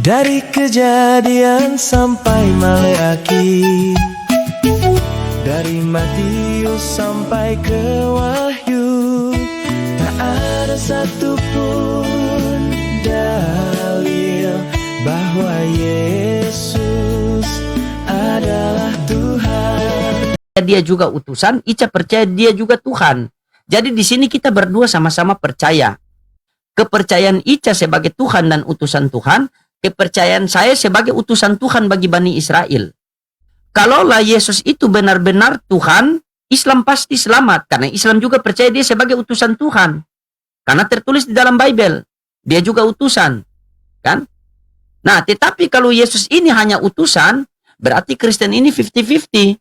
Dari Kejadian sampai Maleakhi, dari Matius sampai ke Wahyu, tak ada satupun dalil bahwa Yesus adalah Tuhan. Dia juga utusan, Ica percaya dia juga Tuhan. Jadi di sini kita berdua sama-sama percaya. Kepercayaan Ica sebagai Tuhan dan utusan Tuhan, kepercayaan saya sebagai utusan Tuhan bagi Bani Israel. Kalaulah Yesus itu benar-benar Tuhan, Islam pasti selamat. Karena Islam juga percaya dia sebagai utusan Tuhan. Karena tertulis di dalam Bible, dia juga utusan. Kan? Nah, tetapi kalau Yesus ini hanya utusan, berarti Kristen ini 50-50.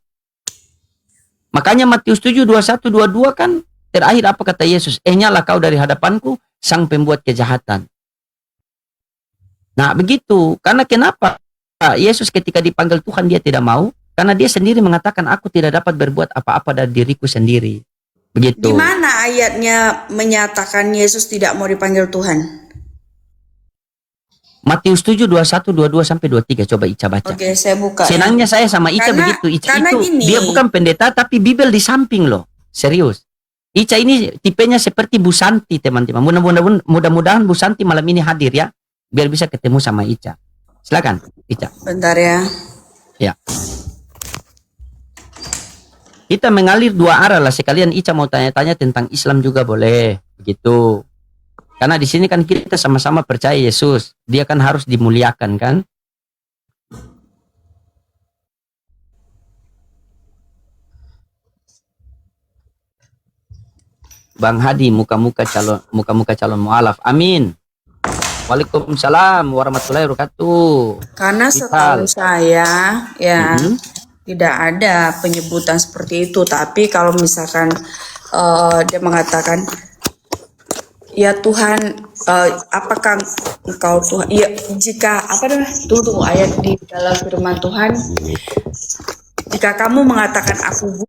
Makanya Matius 7, 21, 22 kan, terakhir apa kata Yesus? Nyala kau dari hadapanku, sang pembuat kejahatan. Nah, begitu. Karena kenapa Yesus ketika dipanggil Tuhan dia tidak mau? Karena dia sendiri mengatakan aku tidak dapat berbuat apa-apa dari diriku sendiri. Begitu. Di mana ayatnya menyatakan Yesus tidak mau dipanggil Tuhan? Matius 7, 21, 22 sampai 23. Coba Ica baca. Oke, saya buka. Senangnya saya sama Ica begitu. Ica itu gini, dia bukan pendeta tapi Bibel di samping loh. Serius. Ica ini tipenya seperti Bu Santi, teman-teman. Mudah-mudahan Bu Santi malam ini hadir ya. Biar bisa ketemu sama Ica. Silakan, Ica. Bentar ya. Ya. Kita mengalir dua arah lah. Sekalian Ica mau tanya-tanya tentang Islam juga boleh. Begitu. Karena di sini kan kita sama-sama percaya Yesus. Dia kan harus dimuliakan kan. Bang Hadi, muka-muka calon mualaf. Amin. Waalaikumsalam warahmatullahi wabarakatuh. Karena setahu saya ya tidak ada penyebutan seperti itu. Tapi kalau misalkan dia mengatakan ya Tuhan, apakah engkau Tuhan? Ya jika apa namanya? Tunggu ayat di dalam firman Tuhan. Jika kamu mengatakan aku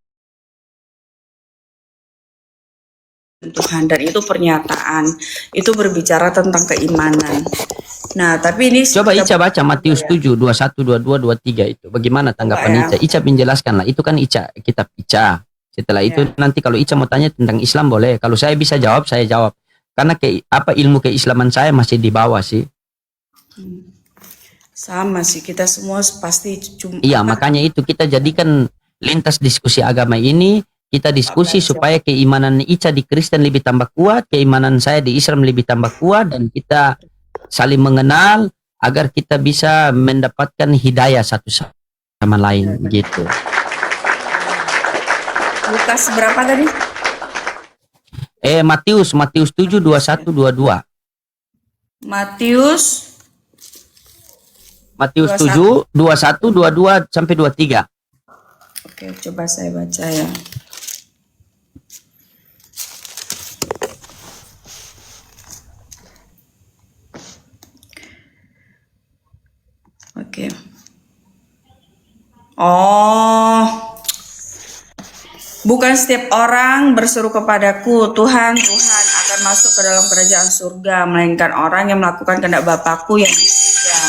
Tuhan, dan itu pernyataan, itu berbicara tentang keimanan. Nah, tapi ini coba Ica baca Matius 7, 21, 22, 23 itu. Bagaimana tanggapan Ica? Ica menjelaskan lah. Itu kan Ica, kitab Ica. Setelah itu nanti kalau Ica mau tanya tentang Islam boleh. Kalau saya bisa jawab, saya jawab. Karena ilmu keislaman saya masih di bawah sih. Sama sih, kita semua pasti cuma. Iya, makanya itu kita jadikan lintas diskusi agama ini. Kita diskusi supaya keimanan Ica di Kristen lebih tambah kuat, keimanan saya di Islam lebih tambah kuat, dan kita saling mengenal agar kita bisa mendapatkan hidayah satu sama lain gitu. Lukas berapa tadi? Matius 7, 21, 22. Matius 7, 21, 22 sampai 23. Oke, coba saya baca ya. Oke. Oh. Bukan setiap orang berseru kepadaku, Tuhan, Tuhan akan masuk ke dalam kerajaan surga, melainkan orang yang melakukan kehendak Bapakku yang di surga.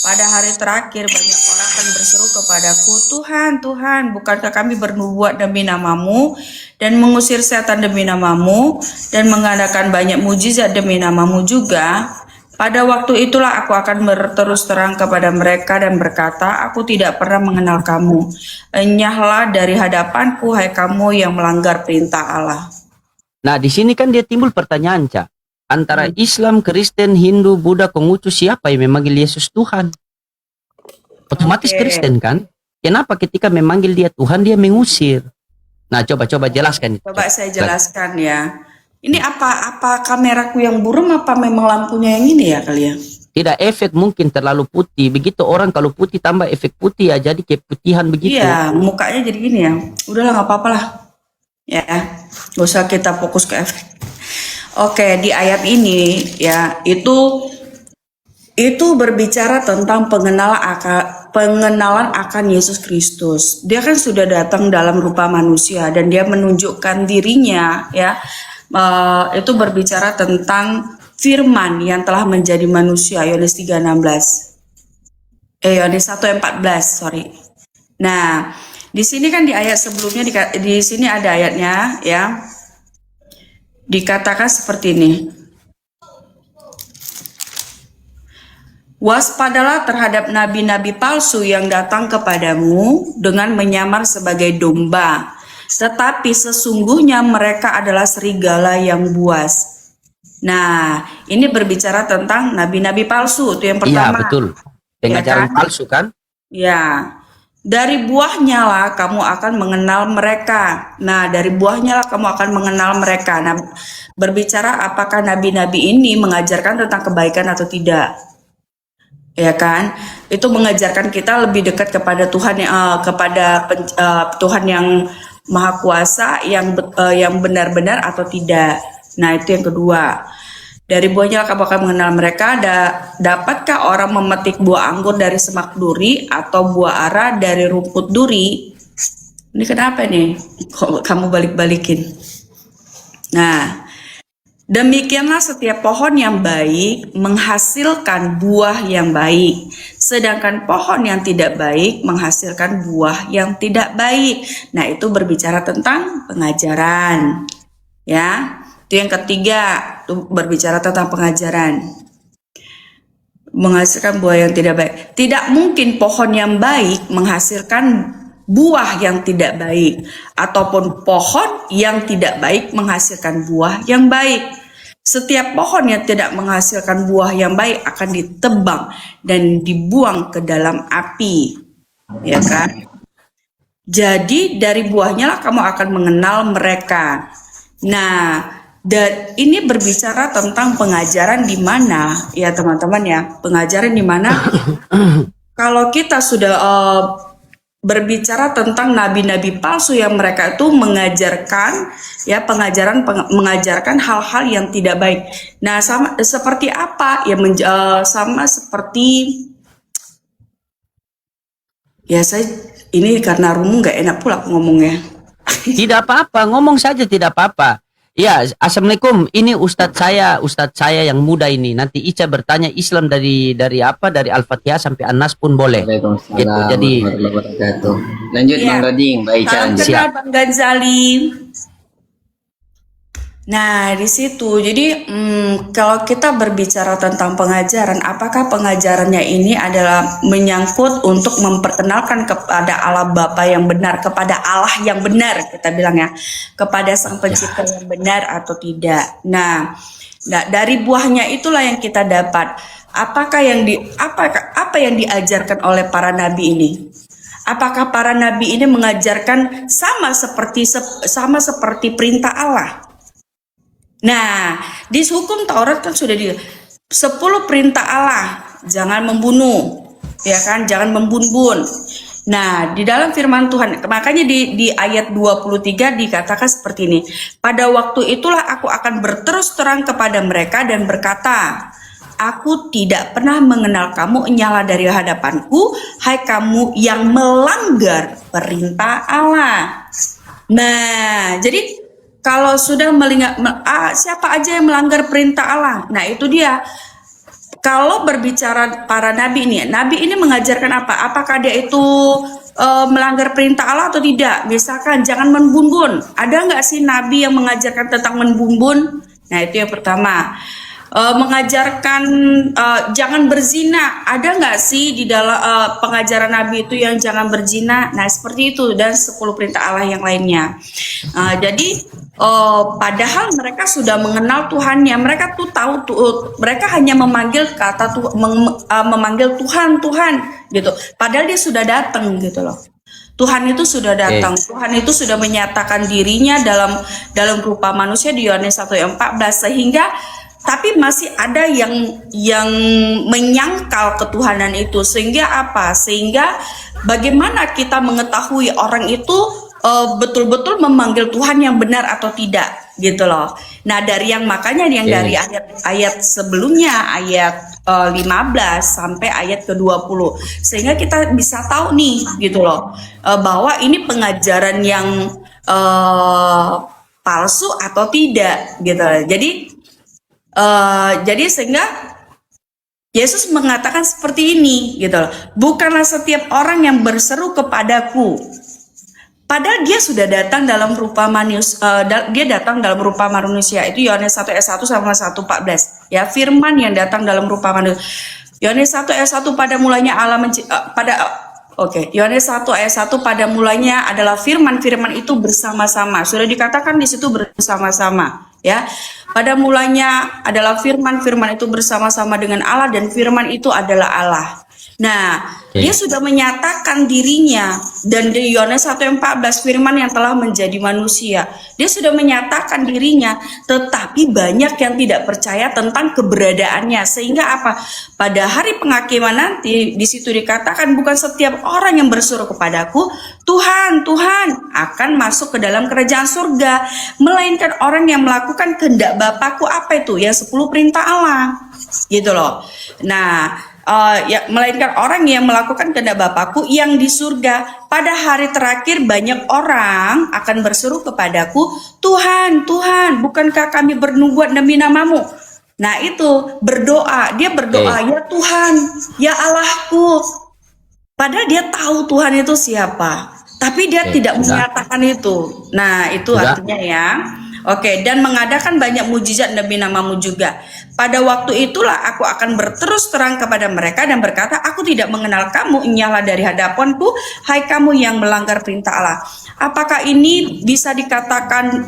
Pada hari terakhir banyak orang akan berseru kepadaku, Tuhan, Tuhan, bukankah kami bernubuat demi namamu dan mengusir setan demi namamu dan mengadakan banyak mujizat demi namamu juga? Pada waktu itulah aku akan berterus terang kepada mereka dan berkata, aku tidak pernah mengenal kamu. Enyahlah dari hadapanku, hai kamu yang melanggar perintah Allah. Nah, di sini kan dia timbul pertanyaan, Ca. Antara Islam, Kristen, Hindu, Buddha, Konghucu, siapa yang memanggil Yesus Tuhan? Otomatis Kristen kan? Kenapa ketika memanggil dia Tuhan, dia mengusir? Nah, coba jelaskan. Coba saya jelaskan ya. Ini apa kameraku yang buram, apa memang lampunya yang ini ya kali ya? Tidak, efek mungkin terlalu putih. Begitu orang kalau putih tambah efek putih ya, jadi keputihan begitu. Iya, mukanya jadi gini ya. Udahlah, nggak apa-apa lah. Ya, gak usah kita fokus ke efek. Oke, di ayat ini ya itu berbicara tentang pengenalan akan Yesus Kristus. Dia kan sudah datang dalam rupa manusia dan dia menunjukkan dirinya ya. Itu berbicara tentang firman yang telah menjadi manusia, Yohanes 3:16. Yohanes 1:14, sorry. Nah, di sini kan di ayat sebelumnya di sini ada ayatnya ya. Dikatakan seperti ini. Waspadalah terhadap nabi-nabi palsu yang datang kepadamu dengan menyamar sebagai domba, tetapi sesungguhnya mereka adalah serigala yang buas. Nah, ini berbicara tentang nabi-nabi palsu, itu yang Iya, pertama. betul. Pengajaran kan? palsu kan? Ya, dari buahnya lah kamu akan mengenal mereka. Nah, dari buahnya lah kamu akan mengenal mereka. Nah, berbicara apakah nabi-nabi ini mengajarkan tentang kebaikan atau tidak? Ya kan, itu mengajarkan kita lebih dekat kepada Tuhan Tuhan yang Maha Kuasa, yang benar-benar atau tidak. Nah, itu yang kedua. Dari buahnya kamu akan mengenal mereka. Dapatkah orang memetik buah anggur dari semak duri atau buah ara dari rumput duri? Ini kenapa nih? Kok kamu balik-balikin? Nah, demikianlah setiap pohon yang baik menghasilkan buah yang baik, sedangkan pohon yang tidak baik menghasilkan buah yang tidak baik. Nah, itu berbicara tentang pengajaran. Ya, itu yang ketiga, itu berbicara tentang pengajaran. Menghasilkan buah yang tidak baik. Tidak mungkin pohon yang baik menghasilkan buah yang tidak baik, ataupun pohon yang tidak baik menghasilkan buah yang baik. Setiap pohon yang tidak menghasilkan buah yang baik akan ditebang dan dibuang ke dalam api, ya kan? Jadi dari buahnya lah kamu akan mengenal mereka. Nah, dan ini berbicara tentang pengajaran di mana, ya teman-teman ya, pengajaran di mana kalau kita sudah berbicara tentang nabi-nabi palsu yang mereka itu mengajarkan ya mengajarkan hal-hal yang tidak baik. Nah, sama seperti apa ya, sama seperti ya, saya ini karena Rumu nggak enak pula aku ngomongnya. Tidak apa-apa, ngomong saja, tidak apa-apa. Ya, assalamualaikum. Ini Ustadz saya yang muda ini. Nanti Ica bertanya Islam dari apa? Dari Al-Fatihah sampai An-Nas pun boleh. Waalaikumsalam Gitu. Jadi warahmatullahi wabarakatuh. Lanjut Ya. Bang Doding, Mbak Ica Salam lanjut. kenal Bang Ghazali. Nah, di situ jadi kalau kita berbicara tentang pengajaran, apakah pengajarannya ini adalah menyangkut untuk memperkenalkan kepada Allah Bapa yang benar, kepada Allah yang benar, kita bilang ya, kepada Sang Pencipta yang benar atau tidak. Nah, dari buahnya itulah yang kita dapat. Apakah apa yang diajarkan oleh para nabi ini? Apakah para nabi ini mengajarkan sama seperti perintah Allah? Nah, di hukum Taurat kan sudah 10 perintah Allah, jangan membunuh, ya kan, jangan membunuh. Nah, di dalam firman Tuhan, makanya di ayat 23 dikatakan seperti ini. Pada waktu itulah aku akan berterus terang kepada mereka dan berkata, aku tidak pernah mengenal kamu, nyala dari hadapanku, hai kamu yang melanggar perintah Allah. Nah, jadi kalau sudah siapa aja yang melanggar perintah Allah? Nah, itu dia. Kalau berbicara para nabi ini mengajarkan apa? Apakah dia itu melanggar perintah Allah atau tidak? Misalkan jangan menbumbun. Ada nggak sih nabi yang mengajarkan tentang menbumbun? Nah, itu yang pertama. Mengajarkan jangan berzina, ada nggak sih di dalam pengajaran Nabi itu yang jangan berzina? Nah, seperti itu, dan 10 perintah Allah yang lainnya. Jadi padahal mereka sudah mengenal Tuhannya, mereka tuh tahu mereka hanya memanggil memanggil Tuhan gitu. Padahal dia sudah datang gitu loh. Tuhan itu sudah datang. Tuhan itu sudah menyatakan dirinya dalam rupa manusia di Yohanes 1:14, sehingga tapi masih ada yang menyangkal ketuhanan itu. Sehingga apa? Sehingga bagaimana kita mengetahui orang itu betul-betul memanggil Tuhan yang benar atau tidak, gitu loh. Nah, dari makanya dari ayat sebelumnya, ayat 15 sampai ayat ke-20, sehingga kita bisa tahu nih, gitu loh, bahwa ini pengajaran yang palsu atau tidak, gitu. Jadi Jadi sehingga Yesus mengatakan seperti ini gitu loh. Bukanlah setiap orang yang berseru kepadaku. Padahal dia sudah datang dalam rupa manusia, dia datang dalam rupa manusia. Itu Yohanes 1 ayat 1 sama 1:14. Ya, firman yang datang dalam rupa manusia. Yohanes 1 ayat 1 pada mulanya Allah Yohanes 1 ayat 1 pada mulanya adalah firman itu bersama-sama. Sudah dikatakan di situ bersama-sama, ya. Pada mulanya adalah firman itu bersama-sama dengan Allah dan firman itu adalah Allah. Nah, dia sudah menyatakan dirinya dan di Yohanes 1:14 firman yang telah menjadi manusia. Dia sudah menyatakan dirinya, tetapi banyak yang tidak percaya tentang keberadaannya. Sehingga apa? Pada hari penghakiman nanti di situ dikatakan bukan setiap orang yang berseru kepadaku, Tuhan, Tuhan, akan masuk ke dalam kerajaan surga, melainkan orang yang melakukan kehendak Bapakku. Apa itu? Yang 10 perintah Allah. Gitu loh. Nah, melainkan orang yang melakukan kehendak Bapakku yang di surga. Pada hari terakhir banyak orang akan berseru kepadaku, Tuhan, Tuhan, bukankah kami bernubuat demi namamu? Nah itu berdoa, dia berdoa, ya Tuhan, ya Allahku. Padahal dia tahu Tuhan itu siapa, tapi dia tidak menyatakan itu. Nah itu artinya ya. Oke, dan mengadakan banyak mujizat demi namamu juga. Pada waktu itulah aku akan berterus terang kepada mereka dan berkata, aku tidak mengenal kamu, nyala dari hadapanku, hai kamu yang melanggar perintah Allah. Apakah ini bisa dikatakan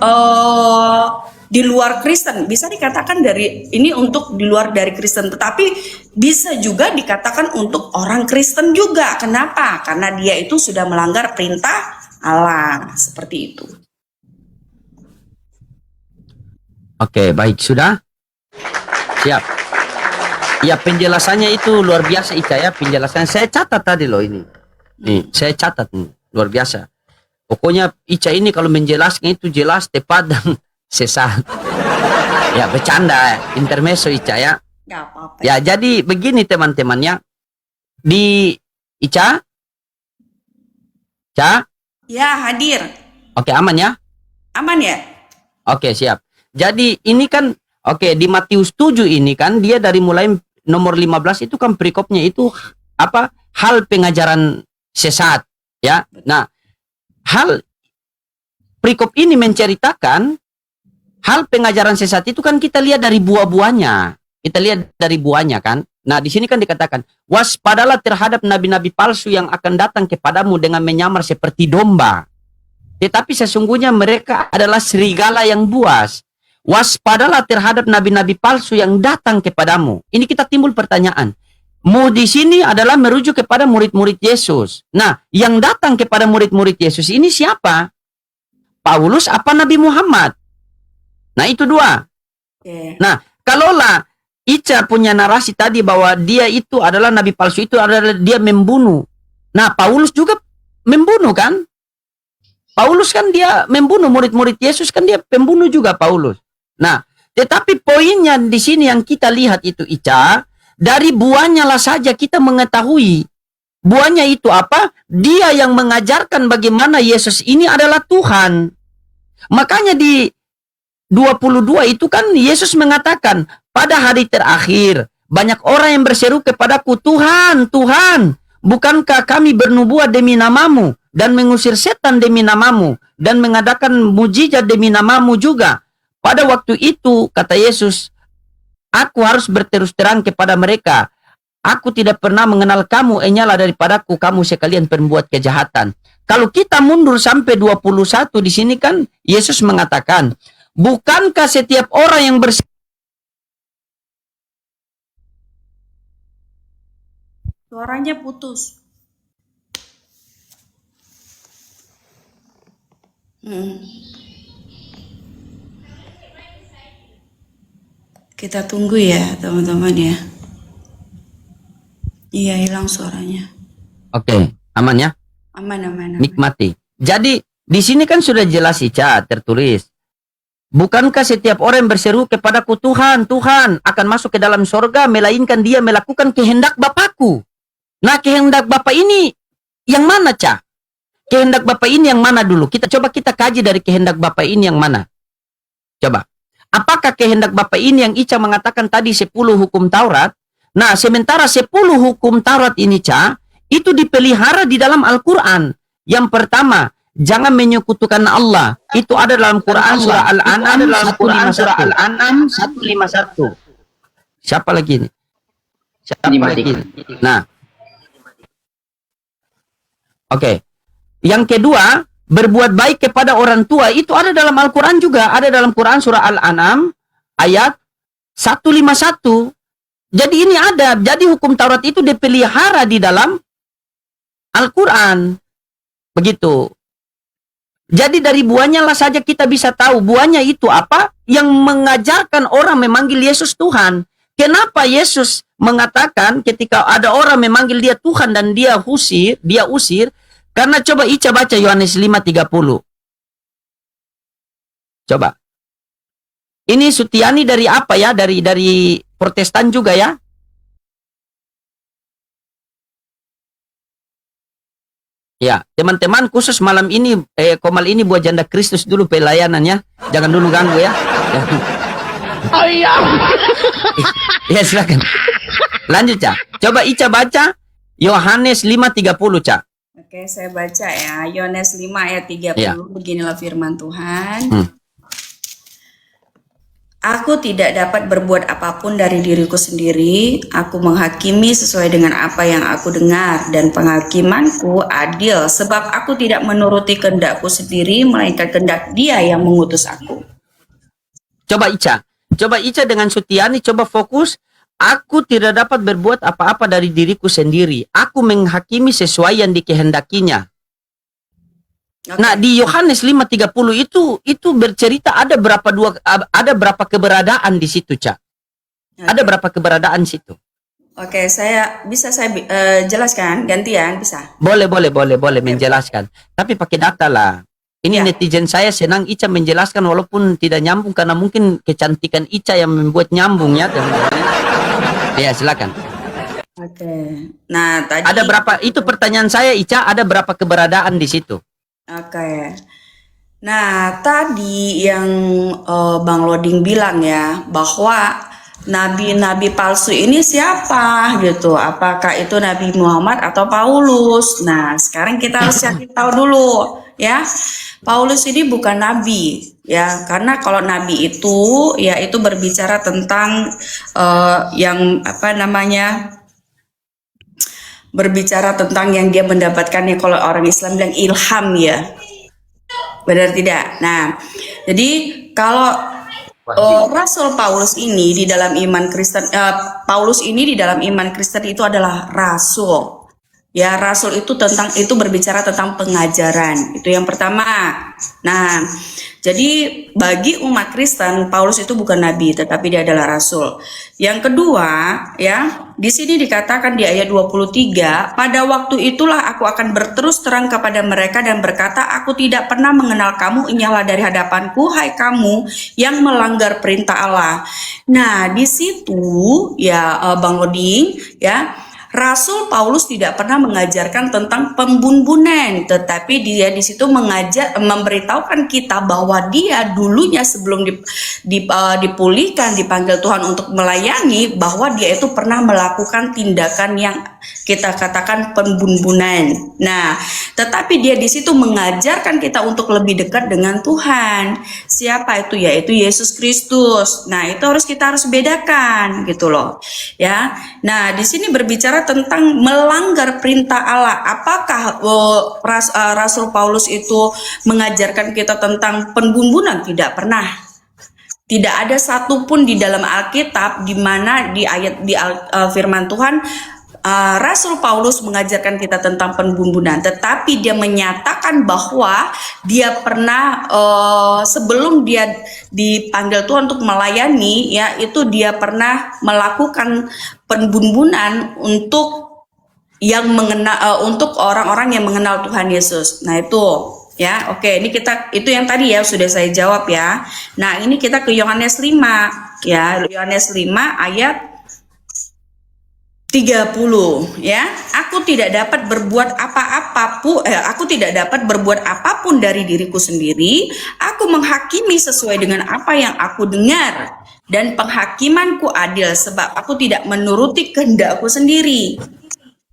di luar Kristen? Bisa dikatakan ini untuk di luar dari Kristen, tetapi bisa juga dikatakan untuk orang Kristen juga. Kenapa? Karena dia itu sudah melanggar perintah Allah, seperti itu. Oke, baik, sudah? Siap. Ya, penjelasannya itu luar biasa, Ica, ya. Penjelasannya saya catat tadi loh ini. Nih, saya catat nih, luar biasa. Pokoknya Ica ini kalau menjelaskan itu jelas, tepat, dan sesat. Ya, bercanda, intermezzo, Ica, ya. Gak apa-apa. Ya, jadi begini teman-temannya. Di Ica? Ica? Ya, hadir. Oke, aman ya? Aman ya? Oke, siap. Jadi ini kan, di Matius 7 ini kan, dia dari mulai nomor 15 itu kan perikopnya itu apa? Hal pengajaran sesat, ya. Nah, hal perikop ini menceritakan hal pengajaran sesat itu kan kita lihat dari buah-buahnya. Kita lihat dari buahnya kan. Nah, di sini kan dikatakan, waspadalah terhadap nabi-nabi palsu yang akan datang kepadamu dengan menyamar seperti domba. Tetapi sesungguhnya mereka adalah serigala yang buas. Waspadalah terhadap nabi-nabi palsu yang datang kepadamu. Ini kita timbul pertanyaan. Di sini adalah merujuk kepada murid-murid Yesus. Nah, yang datang kepada murid-murid Yesus ini siapa? Paulus apa Nabi Muhammad? Nah, itu dua. Nah, kalaulah Ica punya narasi tadi bahwa dia itu adalah nabi palsu, itu adalah dia membunuh. Nah, Paulus juga membunuh kan? Paulus kan dia membunuh murid-murid Yesus, kan dia pembunuh juga Paulus. Nah, tetapi poinnya di sini yang kita lihat itu, Ica, dari buahnya lah saja kita mengetahui. Buahnya itu apa? Dia yang mengajarkan bagaimana Yesus ini adalah Tuhan. Makanya di 22 itu kan Yesus mengatakan, pada hari terakhir banyak orang yang berseru kepadaku, Tuhan, Tuhan, bukankah kami bernubuat demi namamu dan mengusir setan demi namamu dan mengadakan mujizat demi namamu juga? Pada waktu itu, kata Yesus, aku harus berterus terang kepada mereka, aku tidak pernah mengenal kamu, nyala daripadaku kamu sekalian pembuat kejahatan. Kalau kita mundur sampai 21 di sini kan Yesus mengatakan, bukankah setiap orang yang Suaranya putus. Kita tunggu ya teman-teman ya. Iya, hilang suaranya. Oke, aman ya? Aman. Nikmati. Jadi di sini kan sudah jelas, Ica, tertulis. Bukankah setiap orang yang berseru kepadaku, Tuhan, Tuhan, akan masuk ke dalam sorga, melainkan dia melakukan kehendak Bapakku. Nah, kehendak Bapak ini yang mana, Ca? Kehendak Bapak ini yang mana dulu? Kita kaji dari kehendak Bapak ini yang mana. Coba. Apakah kehendak Bapak ini yang Ica mengatakan tadi 10 hukum Taurat? Nah, sementara 10 hukum Taurat ini, Ca, itu dipelihara di dalam Al-Quran. Yang pertama, jangan menyekutukan Allah. Itu ada dalam Quran surah Al-An'am 151. Siapa lagi ini? Siapa lagi ini? Nah. Oke. Yang kedua, berbuat baik kepada orang tua. Itu ada dalam Al-Quran juga. Ada dalam Quran surah Al-An'am ayat 151. Jadi ini ada. Jadi hukum Taurat itu dipelihara di dalam Al-Quran. Begitu. Jadi dari buahnya lah saja kita bisa tahu buahnya itu apa yang mengajarkan orang memanggil Yesus Tuhan. Kenapa Yesus mengatakan ketika ada orang memanggil dia Tuhan dan dia usir, karena coba Ica baca Yohanes 5:30. Coba. Ini Sutiani dari apa ya? Dari Protestan juga ya? Ya, teman-teman, khusus malam ini Komal ini buat janda Kristus dulu pelayanannya. Jangan dulu ganggu ya. Oh iya. Ya, silakan. Lanjut, Ca. Coba Ica baca Yohanes 5:30, Ca. Oke, saya baca ya. Yohanes 5 ayat 30. Ya. Beginilah firman Tuhan. Aku tidak dapat berbuat apapun dari diriku sendiri. Aku menghakimi sesuai dengan apa yang aku dengar, dan penghakimanku adil, sebab aku tidak menuruti kehendakku sendiri, melainkan kehendak Dia yang mengutus aku. Coba Ica dengan Sutiani, coba fokus. Aku tidak dapat berbuat apa-apa dari diriku sendiri. Aku menghakimi sesuai yang dikehendakinya. Oke. Nah, di Yohanes 5:30 itu bercerita ada berapa keberadaan di situ, Ca. Ada berapa keberadaan situ? Oke, saya jelaskan gantian, bisa. Boleh menjelaskan. Tapi pakai data lah. Ini netizen saya senang Ica menjelaskan walaupun tidak nyambung karena mungkin kecantikan Ica yang membuat nyambung ya, teman-teman. Ya, silakan. Oke. Nah, tadi Ada berapa? Itu pertanyaan saya, Ica, ada berapa keberadaan di situ? Oke. Nah, tadi yang Bang Loding bilang ya, bahwa nabi-nabi palsu ini siapa gitu? Apakah itu Nabi Muhammad atau Paulus? Nah, sekarang kita harus cari tahu dulu ya. Paulus ini bukan nabi ya, karena kalau nabi itu ya itu berbicara tentang yang apa namanya? Berbicara tentang yang dia mendapatkannya, kalau orang Islam bilang ilham ya. Benar tidak? Nah, jadi kalau Rasul Paulus ini di dalam iman Kristen, itu adalah rasul. Ya, rasul itu berbicara tentang pengajaran. Itu yang pertama. Nah, jadi bagi umat Kristen, Paulus itu bukan nabi, tetapi dia adalah rasul. Yang kedua, ya, di sini dikatakan di ayat 23, pada waktu itulah aku akan berterus terang kepada mereka dan berkata, aku tidak pernah mengenal kamu, enyahlah dari hadapanku, hai kamu yang melanggar perintah Allah. Nah, di situ ya Bang Loding, ya, Rasul Paulus tidak pernah mengajarkan tentang pembunbunan, tetapi dia di situ memberitahukan kita bahwa dia dulunya sebelum dipulihkan, dipanggil Tuhan untuk melayani, bahwa dia itu pernah melakukan tindakan yang kita katakan pembunbunan. Nah, tetapi dia di situ mengajarkan kita untuk lebih dekat dengan Tuhan. Siapa itu? Yaitu Yesus Kristus. Nah, itu kita harus bedakan gitu loh. Ya. Nah, di sini berbicara tentang melanggar perintah Allah. Apakah Rasul Paulus itu mengajarkan kita tentang pembunbunan? Tidak pernah. Tidak ada satupun di dalam Alkitab di mana di ayat firman Tuhan Rasul Paulus mengajarkan kita tentang pembunbunan, tetapi dia menyatakan bahwa dia pernah sebelum dia dipanggil Tuhan untuk melayani, ya, itu dia pernah melakukan pembunbunan untuk untuk orang-orang yang mengenal Tuhan Yesus. Nah, itu ya, oke, ini itu yang tadi ya sudah saya jawab ya. Nah, ini kita ke Yohanes 5 ya, Yohanes 5 ayat 30 ya. Aku aku tidak dapat berbuat aku tidak dapat berbuat apapun dari diriku sendiri. Aku menghakimi sesuai dengan apa yang aku dengar, dan penghakimanku adil sebab aku tidak menuruti kehendakku sendiri,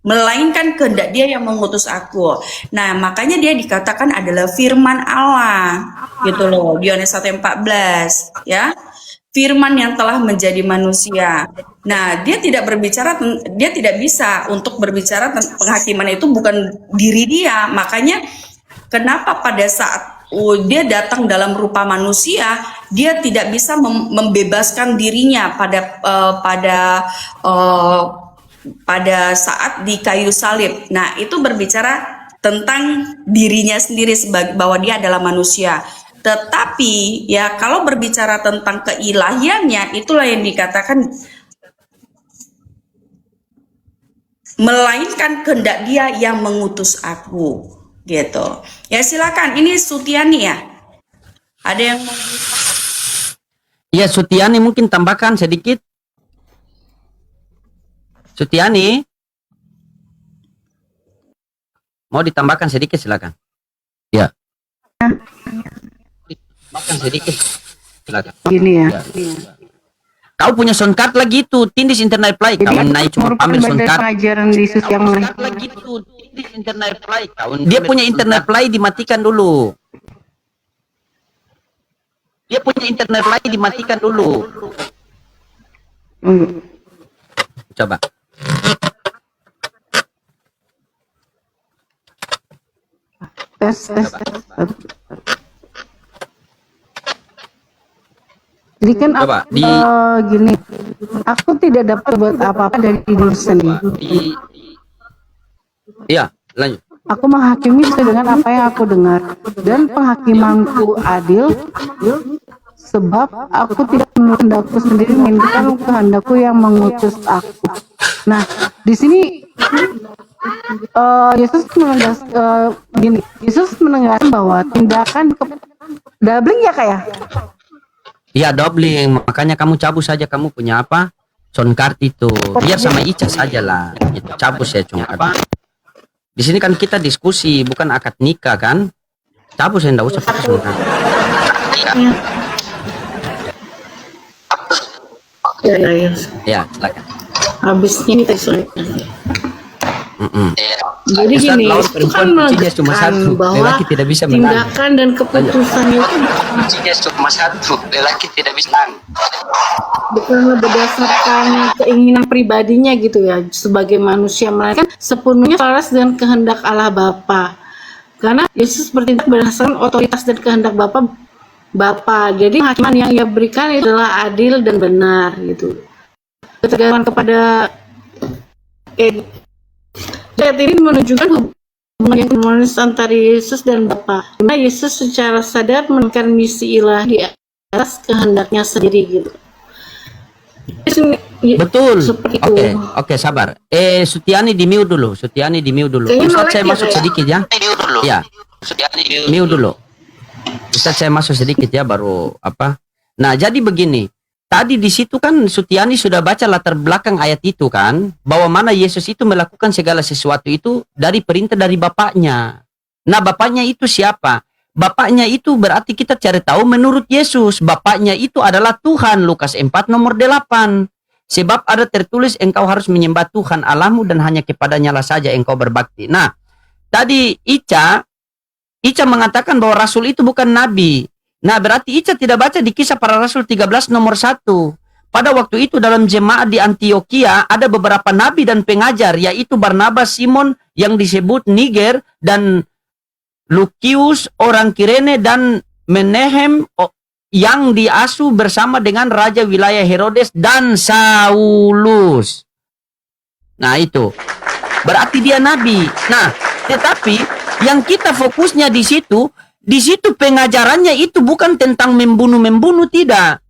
melainkan kehendak Dia yang mengutus aku. Nah, makanya dia dikatakan adalah firman Allah, gitu loh. Yohanes 1:14, ya. Firman yang telah menjadi manusia. Nah, dia tidak bisa untuk berbicara tentang penghakiman, itu bukan diri dia. Makanya kenapa pada saat dia datang dalam rupa manusia, dia tidak bisa membebaskan dirinya pada saat di kayu salib. Nah, itu berbicara tentang dirinya sendiri bahwa dia adalah manusia. Tetapi ya, kalau berbicara tentang keilahiannya, itulah yang dikatakan melainkan kehendak Dia yang mengutus aku, gitu. Ya, silakan. Ini Sutiani ya. Ada yang mau? Iya, Sutiani mungkin tambahkan sedikit. Sutiani, mau ditambahkan sedikit, silakan. Ya. Tambahkan sedikit, silakan. Gini ya. Kau punya soundcard lagi tuh, tindis internet play. Kau naik cuma pamer soundcard. Pengajaran Yesus yang Lagi tuh, tindis internet play. Dia punya internet play, dimatikan dulu. Dia punya internet play, dimatikan dulu. Coba. tes. Jadi kan Coba, gini, aku tidak dapat buat apa-apa dari diri sendiri. Iya, lanjut. Aku menghakimi sesuai dengan apa yang aku dengar, dan penghakimanku adil sebab aku tidak menurut kehendakku sendiri, melainkan kehendakku yang mengutus aku. Nah, di sini Yesus menegaskan bahwa tindakan doubling ya kayak. Iya, doubling. Makanya kamu cabut saja, kamu punya apa? Soundcard itu. Biar sama Ica saja lah. Itu cabut saya cuma apa? Di sini kan kita diskusi, bukan akad nikah kan? Cabut saya, enggak usah pakai soundcard. Ya. Ya, silakan. Habis ini jadi Ustaz, gini, lawan itu perempuan kan kuncinya cuma satu, bahwa lelaki tidak bisa menang. tindakan dan keputusannya itu Kuncinya cuma satu, lelaki tidak bisa menang. bukan berdasarkan keinginan pribadinya gitu ya sebagai manusia, melainkan sepenuhnya selaras dengan kehendak Allah Bapa. Karena Yesus bertindak berdasarkan otoritas dan kehendak Bapa. Jadi hakiman yang Ia berikan adalah adil dan benar gitu. Ketegangan kepada ayat ini menunjukkan hubungan yang harmonis antara Yesus dan Bapa. Dimana Yesus secara sadar menekan misi ilahi di atas kehendaknya sendiri gitu. Betul. Seperti itu. Oke, sabar. Sutiani di mute dulu. Kayaknya Ustaz, saya melek masuk ya, sedikit ya. Ya. Mute dulu. Ustaz, saya masuk sedikit ya, baru apa? Nah, jadi begini. Tadi di situ kan Sutiani sudah baca latar belakang ayat itu kan, bahwa mana Yesus itu melakukan segala sesuatu itu dari perintah dari Bapaknya. Nah, Bapaknya itu siapa? Bapaknya itu berarti kita cari tahu menurut Yesus. Bapaknya itu adalah Tuhan, Lukas 4 nomor 8. Sebab ada tertulis, engkau harus menyembah Tuhan Allahmu dan hanya kepadanya lah saja engkau berbakti. Nah, tadi Ica mengatakan bahwa Rasul itu bukan Nabi. Nah, berarti Ica tidak baca di Kisah Para Rasul 13 nomor 1. Pada waktu itu dalam jemaat di Antioquia ada beberapa nabi dan pengajar, yaitu Barnabas, Simon yang disebut Niger, dan Lukius orang Kirene, dan Menahem yang diasuh bersama dengan raja wilayah Herodes, dan Saulus. Nah, itu berarti dia nabi. Nah, tetapi yang kita fokusnya di situ pengajarannya itu bukan tentang membunuh, tidak.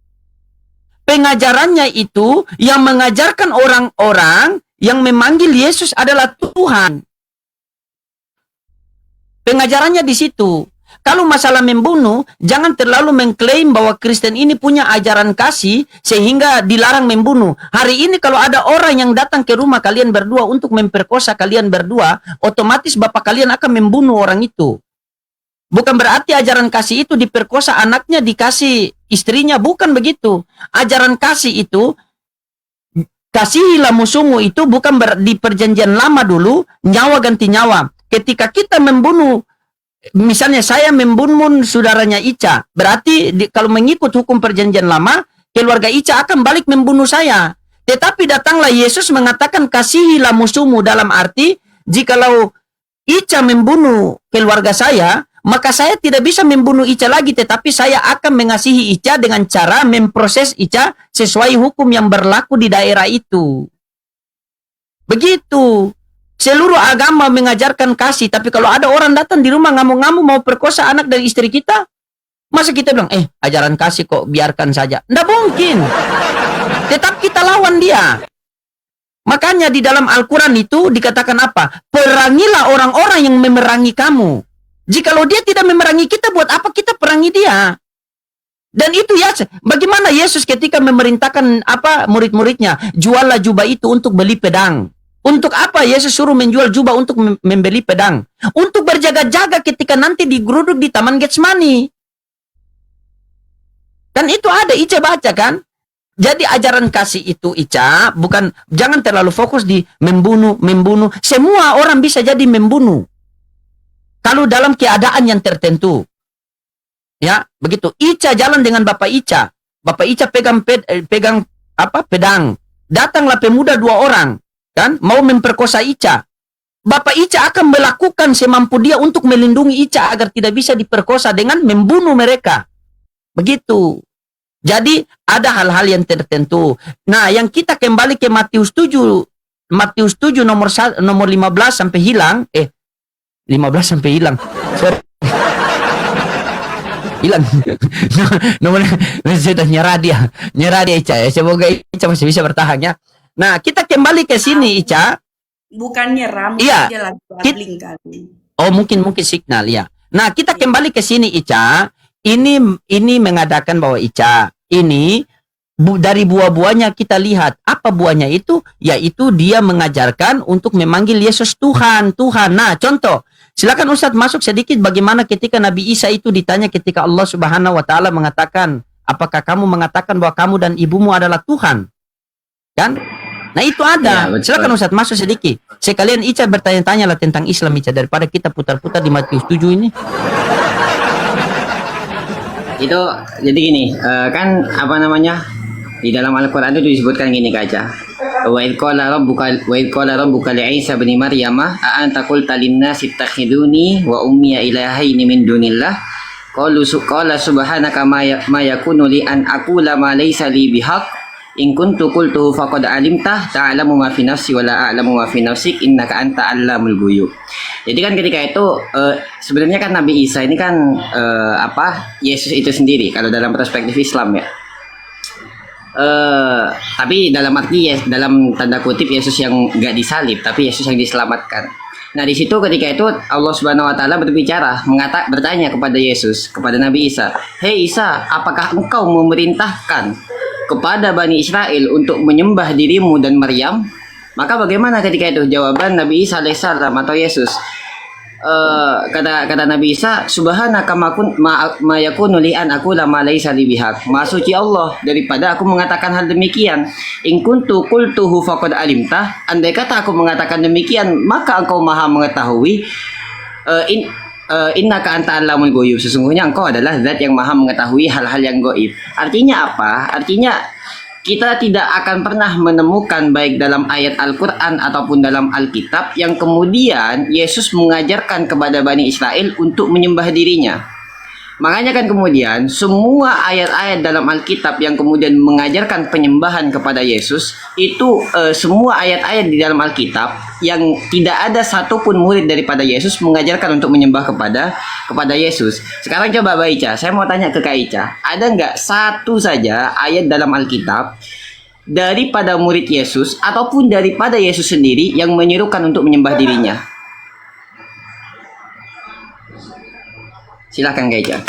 Pengajarannya itu yang mengajarkan orang-orang yang memanggil Yesus adalah Tuhan. Pengajarannya di situ. Kalau masalah membunuh, jangan terlalu mengklaim bahwa Kristen ini punya ajaran kasih sehingga dilarang membunuh. Hari ini kalau ada orang yang datang ke rumah kalian berdua untuk memperkosa kalian berdua, otomatis bapak kalian akan membunuh orang itu. Bukan berarti ajaran kasih itu diperkosa anaknya, dikasih istrinya, bukan begitu. Ajaran kasih itu, kasihilah musuhmu itu bukan di perjanjian lama dulu, nyawa ganti nyawa. Ketika kita membunuh, misalnya saya membunuh saudaranya Ica, berarti kalau mengikut hukum perjanjian lama, keluarga Ica akan balik membunuh saya. Tetapi datanglah Yesus mengatakan kasihilah musuhmu, dalam arti jikalau Ica membunuh keluarga saya, maka saya tidak bisa membunuh Ica lagi, tetapi saya akan mengasihi Ica dengan cara memproses Ica sesuai hukum yang berlaku di daerah itu. Begitu. Seluruh agama mengajarkan kasih, tapi kalau ada orang datang di rumah ngamuk-ngamuk mau perkosa anak dari istri kita, masa kita bilang, ajaran kasih kok, biarkan saja. Nggak mungkin. Tetap kita lawan dia. Makanya di dalam Al-Quran itu dikatakan apa? Perangilah orang-orang yang memerangi kamu. Jikalau dia tidak memerangi kita, buat apa kita perangi dia? Dan itu ya, bagaimana Yesus ketika memerintahkan murid-muridnya, juallah jubah itu untuk beli pedang. Untuk apa Yesus suruh menjual jubah untuk membeli pedang? Untuk berjaga-jaga ketika nanti digeruduk di Taman Getsemani. Kan itu ada, Ica baca kan? Jadi ajaran kasih itu, Ica, bukan, jangan terlalu fokus di membunuh. Semua orang bisa jadi membunuh. Kalau dalam keadaan yang tertentu. Ya, begitu. Ica jalan dengan Bapak Ica. Bapak Ica pegang pedang. Datanglah pemuda 2 orang. Kan, mau memperkosa Ica. Bapak Ica akan melakukan semampu dia untuk melindungi Ica agar tidak bisa diperkosa dengan membunuh mereka. Begitu. Jadi ada hal-hal yang tertentu. Nah, yang kita kembali ke Matius 7 nomor 15 sampai hilang. 15 sampai hilang. Sorry. Hilang. Nomor sudah nyerah dia Ica ya. Semoga Ica masih bisa bertahan ya. Nah, kita kembali ke sini, Ica. Bukan nyerah, iya. dia lagi babbling kali. Oh, mungkin signal ya. Nah, kita kembali ke sini, Ica. Ini mengadakan bahwa Ica, ini dari buah-buahnya kita lihat. Apa buahnya itu? Yaitu dia mengajarkan untuk memanggil Yesus Tuhan. Nah, contoh. Silakan Ustadz masuk sedikit bagaimana ketika Nabi Isa itu ditanya ketika Allah Subhanahu wa taala mengatakan, "Apakah kamu mengatakan bahwa kamu dan ibumu adalah Tuhan?" Kan? Nah, itu ada. Ya, silakan Ustadz masuk sedikit. Sekalian Ica bertanya-tanya lah tentang Islam, Ica, daripada kita putar-putar di Matius 7 ini. Itu jadi gini, kan di dalam Al-Quran itu disebutkan gini Kaca. Wa idh qala rabbuka li Isa bin Maryam a anta qulta lin-nasi ittakhiduni wa ummiya ilahaini min dunillah qala subhanaka ma yakunu li an aqula ma laysa li bihaq in kuntu qultuhu faqad alimtah ta'lamu ma fi nafsi wa la a'lamu ma fi nafsik innaka anta 'allamul ghuyub. Jadi kan ketika itu sebenarnya kan Nabi Isa ini kan Yesus itu sendiri kalau dalam perspektif Islam ya. Tapi dalam arti dalam tanda kutip Yesus yang enggak disalib tapi Yesus yang diselamatkan. Nah, di situ ketika itu Allah Subhanahu wa taala berbicara, bertanya kepada Yesus, kepada Nabi Isa, "Hei Isa, apakah engkau memerintahkan kepada Bani Israel untuk menyembah dirimu dan Maryam?" Maka bagaimana ketika itu jawaban Nabi Isa alaihissalam atau Yesus? Kata Nabi Isa, "Subhanaka ma yakunu li an aqula ma laysa li bihaq." Maha suci Allah daripada aku mengatakan hal demikian. In kuntu qultuhu faqad alimtah. Andai kata aku mengatakan demikian, maka engkau Maha mengetahui. Innaka anta 'allamul ghuyub. Sesungguhnya engkau adalah zat yang Maha mengetahui hal-hal yang gaib. Artinya apa? Artinya kita tidak akan pernah menemukan baik dalam ayat Al-Quran ataupun dalam Alkitab yang kemudian Yesus mengajarkan kepada Bani Israel untuk menyembah dirinya. Makanya kan kemudian semua ayat-ayat dalam Alkitab yang kemudian mengajarkan penyembahan kepada Yesus itu semua ayat-ayat di dalam Alkitab yang tidak ada satupun murid daripada Yesus mengajarkan untuk menyembah kepada Yesus. Sekarang coba Mbak Ica, saya mau tanya ke Kak Ica, ada nggak satu saja ayat dalam Alkitab daripada murid Yesus ataupun daripada Yesus sendiri yang menyerukan untuk menyembah dirinya? Silahkan Kak Ica.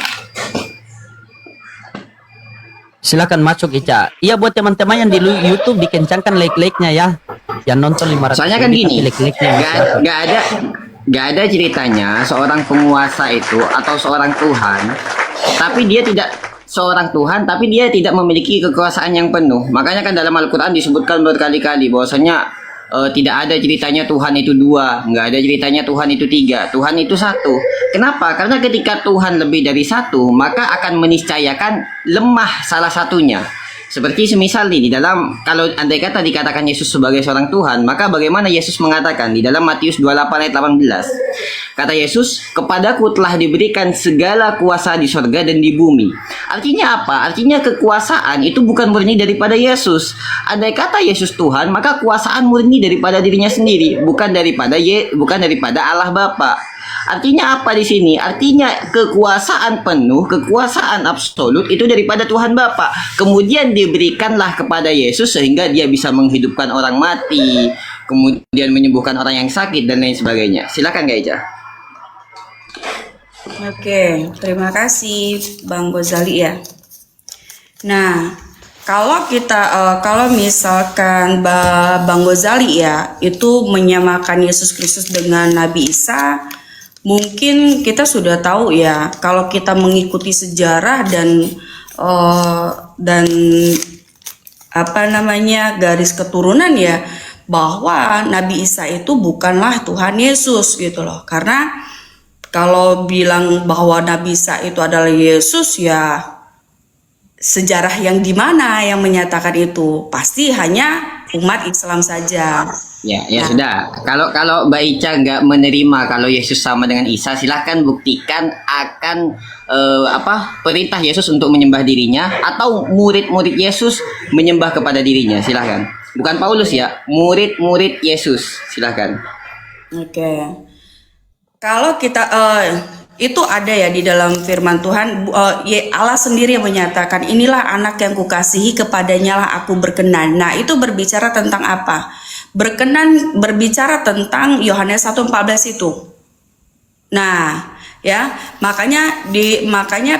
Silakan masuk Ica. Iya, buat teman-teman yang di YouTube dikencangkan like-like-nya ya. Yang nonton 500 Soalnya kan ribu, gini, tapi like-like-nya nggak ada ceritanya seorang penguasa itu atau seorang Tuhan, tapi dia tidak memiliki kekuasaan yang penuh. Makanya kan dalam Al-Quran disebutkan berkali-kali bahwasanya tidak ada ceritanya Tuhan itu dua, nggak ada ceritanya Tuhan itu tiga, Tuhan itu satu. Kenapa? Karena ketika Tuhan lebih dari satu, maka akan meniscayakan lemah salah satunya. Seperti semisal nih di dalam, kalau andai kata dikatakan Yesus sebagai seorang Tuhan, maka bagaimana Yesus mengatakan di dalam Matius 28 ayat 18? Kata Yesus, "Kepadaku telah diberikan segala kuasa di sorga dan di bumi." Artinya apa? Artinya kekuasaan itu bukan murni daripada Yesus. Andai kata Yesus Tuhan, maka kuasaan murni daripada dirinya sendiri, bukan daripada Allah Bapa. Artinya apa di sini? Artinya kekuasaan penuh, kekuasaan absolut itu daripada Tuhan Bapa. Kemudian diberikanlah kepada Yesus sehingga dia bisa menghidupkan orang mati, kemudian menyembuhkan orang yang sakit dan lain sebagainya. Silakan Kak Ica. Oke, terima kasih Bang Gozali ya. Nah, kalau misalkan Bang Gozali ya itu menyamakan Yesus Kristus dengan Nabi Isa, mungkin kita sudah tahu ya kalau kita mengikuti sejarah dan garis keturunan ya, bahwa Nabi Isa itu bukanlah Tuhan Yesus gitu loh. Karena kalau bilang bahwa Nabi Isa itu adalah Yesus ya, sejarah yang di mana yang menyatakan itu? Pasti hanya umat Islam saja. Ya sudah. Kalau Mbak Ica nggak menerima kalau Yesus sama dengan Isa, silahkan buktikan akan perintah Yesus untuk menyembah dirinya atau murid-murid Yesus menyembah kepada dirinya. Silahkan. Bukan Paulus ya, murid-murid Yesus. Silahkan. Oke. Kalau kita itu ada ya di dalam firman Tuhan, Allah sendiri yang menyatakan, "Inilah anak yang kukasihi, kepadanya lah aku berkenan." Nah, itu berbicara tentang apa? Berkenan berbicara tentang Yohanes 1:14 itu. Nah, ya, makanya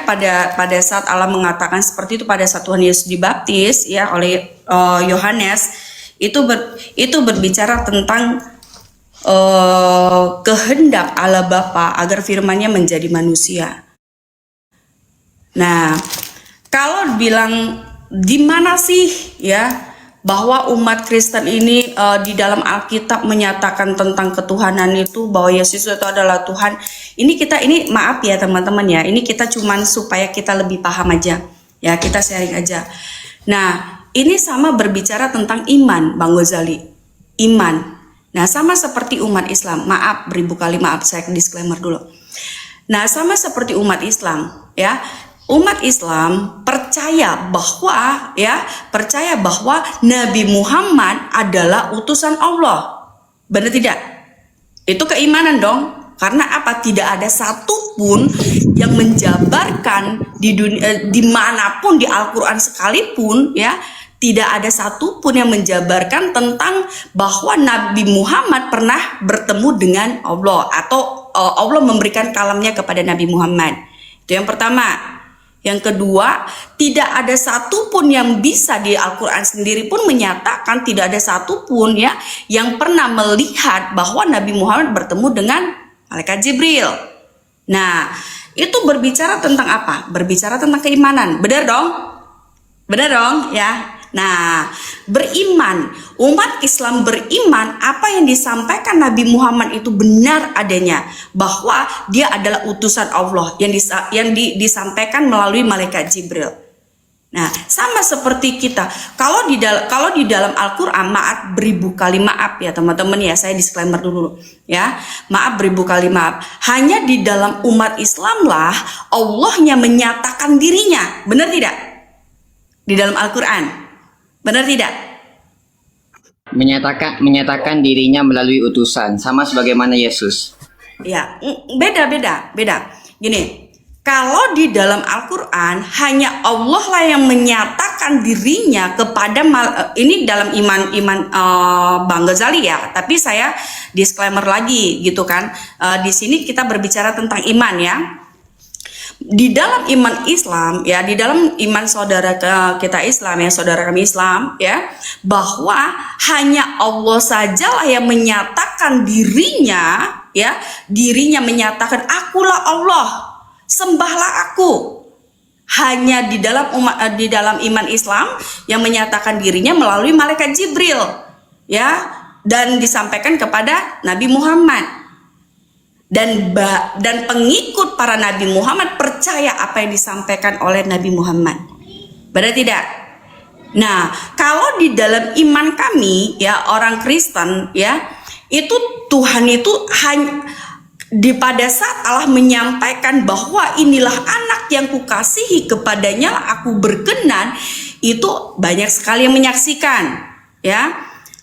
pada saat Allah mengatakan seperti itu pada saat Tuhan Yesus dibaptis ya oleh Yohanes, itu berbicara tentang kehendak Allah Bapa agar firman-Nya menjadi manusia. Nah, kalau bilang di mana sih ya bahwa umat Kristen ini di dalam Alkitab menyatakan tentang ketuhanan itu, bahwa Yesus itu adalah Tuhan. Ini maaf ya teman-teman ya, ini kita cuman supaya kita lebih paham aja ya, kita sharing aja. Nah, ini sama berbicara tentang iman Bang Gozali, iman. Nah, sama seperti umat Islam, maaf beribu kali maaf, saya disclaimer dulu. Nah, sama seperti umat Islam ya, umat Islam percaya bahwa Nabi Muhammad adalah utusan Allah. Benar tidak? Itu keimanan dong. Karena apa? Tidak ada satupun yang menjabarkan di dunia, dimanapun di Al-Quran sekalipun ya, tidak ada satupun yang menjabarkan tentang bahwa Nabi Muhammad pernah bertemu dengan Allah atau Allah memberikan kalamnya kepada Nabi Muhammad. Itu yang pertama. Yang kedua, tidak ada satupun yang bisa di Al-Quran sendiri pun menyatakan, tidak ada satupun ya yang pernah melihat bahwa Nabi Muhammad bertemu dengan malaikat Jibril. Nah, itu berbicara tentang apa? Berbicara tentang keimanan. Benar dong? Benar dong ya? Nah, beriman, umat Islam beriman apa yang disampaikan Nabi Muhammad itu benar adanya, bahwa dia adalah utusan Allah yang disampaikan melalui malaikat Jibril. Nah, sama seperti kita. Kalau di dalam Al-Qur'an, maaf beribu kali maaf ya teman-teman ya, saya disclaimer dulu ya. Maaf beribu kali maaf. Hanya di dalam umat Islam lah Allahnya menyatakan dirinya. Benar tidak? Di dalam Al-Qur'an. Benar tidak? Menyatakan dirinya melalui utusan, sama sebagaimana Yesus. Ya, beda. Gini, kalau di dalam Al-Quran hanya Allah lah yang menyatakan dirinya kepada ini dalam iman Bang Gozali ya. Tapi saya disclaimer lagi gitu kan. Di sini kita berbicara tentang iman ya. Di dalam iman Islam ya, di dalam iman saudara kita Islam ya, saudara kami Islam ya, bahwa hanya Allah sajalah yang menyatakan dirinya ya, dirinya menyatakan akulah Allah, sembahlah aku. Hanya di dalam iman Islam yang menyatakan dirinya melalui malaikat Jibril ya, dan disampaikan kepada Nabi Muhammad. Dan pengikut para Nabi Muhammad percaya apa yang disampaikan oleh Nabi Muhammad. Benar tidak? Nah, kalau di dalam iman kami ya, orang Kristen ya, itu Tuhan itu hanya pada saat Allah menyampaikan bahwa inilah anak yang kukasihi, kepadanya aku berkenan, itu banyak sekali yang menyaksikan ya.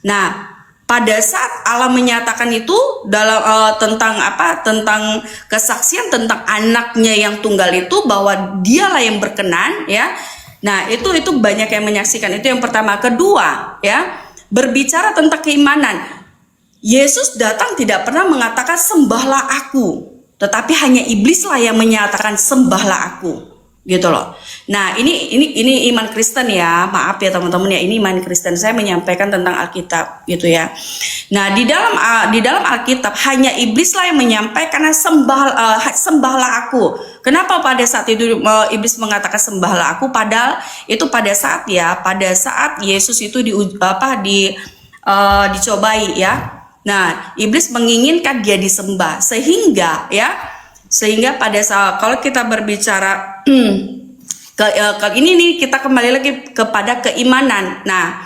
Nah, pada saat Allah menyatakan itu dalam tentang kesaksian tentang anaknya yang tunggal itu, bahwa dialah yang berkenan ya. Nah, itu banyak yang menyaksikan. Itu yang pertama. Kedua ya, berbicara tentang keimanan. Yesus datang tidak pernah mengatakan sembahlah aku, tetapi hanya iblislah yang menyatakan sembahlah aku, gitu loh. Nah, ini iman Kristen ya, maaf ya teman-teman ya, ini iman Kristen. Saya menyampaikan tentang Alkitab, gitu ya. Nah, di dalam Alkitab hanya iblislah yang menyampaikan sembahlah aku. Kenapa pada saat itu iblis mengatakan sembahlah aku? Padahal itu pada saat Yesus itu dicobai ya. Nah, iblis menginginkan dia disembah, sehingga pada saat kalau kita berbicara ini nih, kita kembali lagi kepada keimanan. Nah,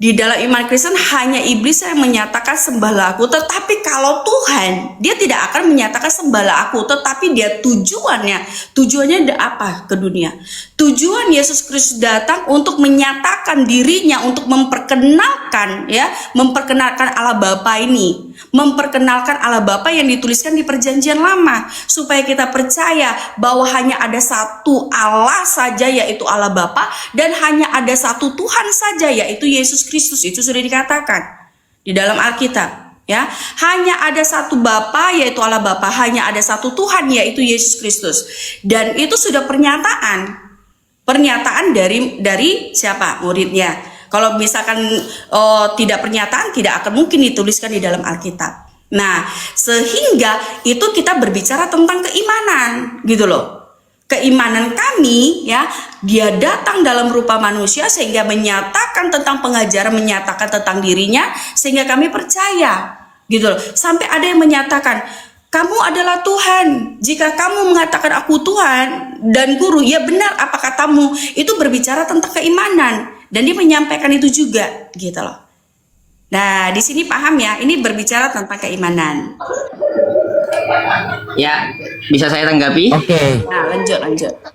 di dalam iman Kristen hanya iblis yang menyatakan sembahlah aku, tetapi kalau Tuhan, dia tidak akan menyatakan sembahlah aku, tetapi dia tujuannya apa ke dunia? Tujuan Yesus Kristus datang untuk menyatakan dirinya, untuk memperkenalkan Allah Bapa ini, memperkenalkan Allah Bapa yang dituliskan di Perjanjian Lama, supaya kita percaya bahwa hanya ada satu Allah saja, yaitu Allah Bapa, dan hanya ada satu Tuhan saja, yaitu Yesus Kristus. Itu sudah dikatakan di dalam Alkitab ya. Hanya ada satu Bapa, yaitu Allah Bapa, hanya ada satu Tuhan, yaitu Yesus Kristus. Dan itu sudah pernyataan dari siapa? Muridnya. Kalau misalkan tidak pernyataan, tidak akan mungkin dituliskan di dalam Alkitab. Nah, sehingga itu kita berbicara tentang keimanan, gitu loh. Keimanan kami ya, dia datang dalam rupa manusia sehingga menyatakan tentang pengajaran, menyatakan tentang dirinya, sehingga kami percaya, gitu loh. Sampai ada yang menyatakan, kamu adalah Tuhan. Jika kamu mengatakan aku Tuhan dan Guru, ya benar apa katamu. Itu berbicara tentang keimanan, dan dia menyampaikan itu juga, gitu loh. Nah, di sini paham ya, ini berbicara tentang keimanan. Ya, bisa saya tanggapi? Oke. Nah, lanjut.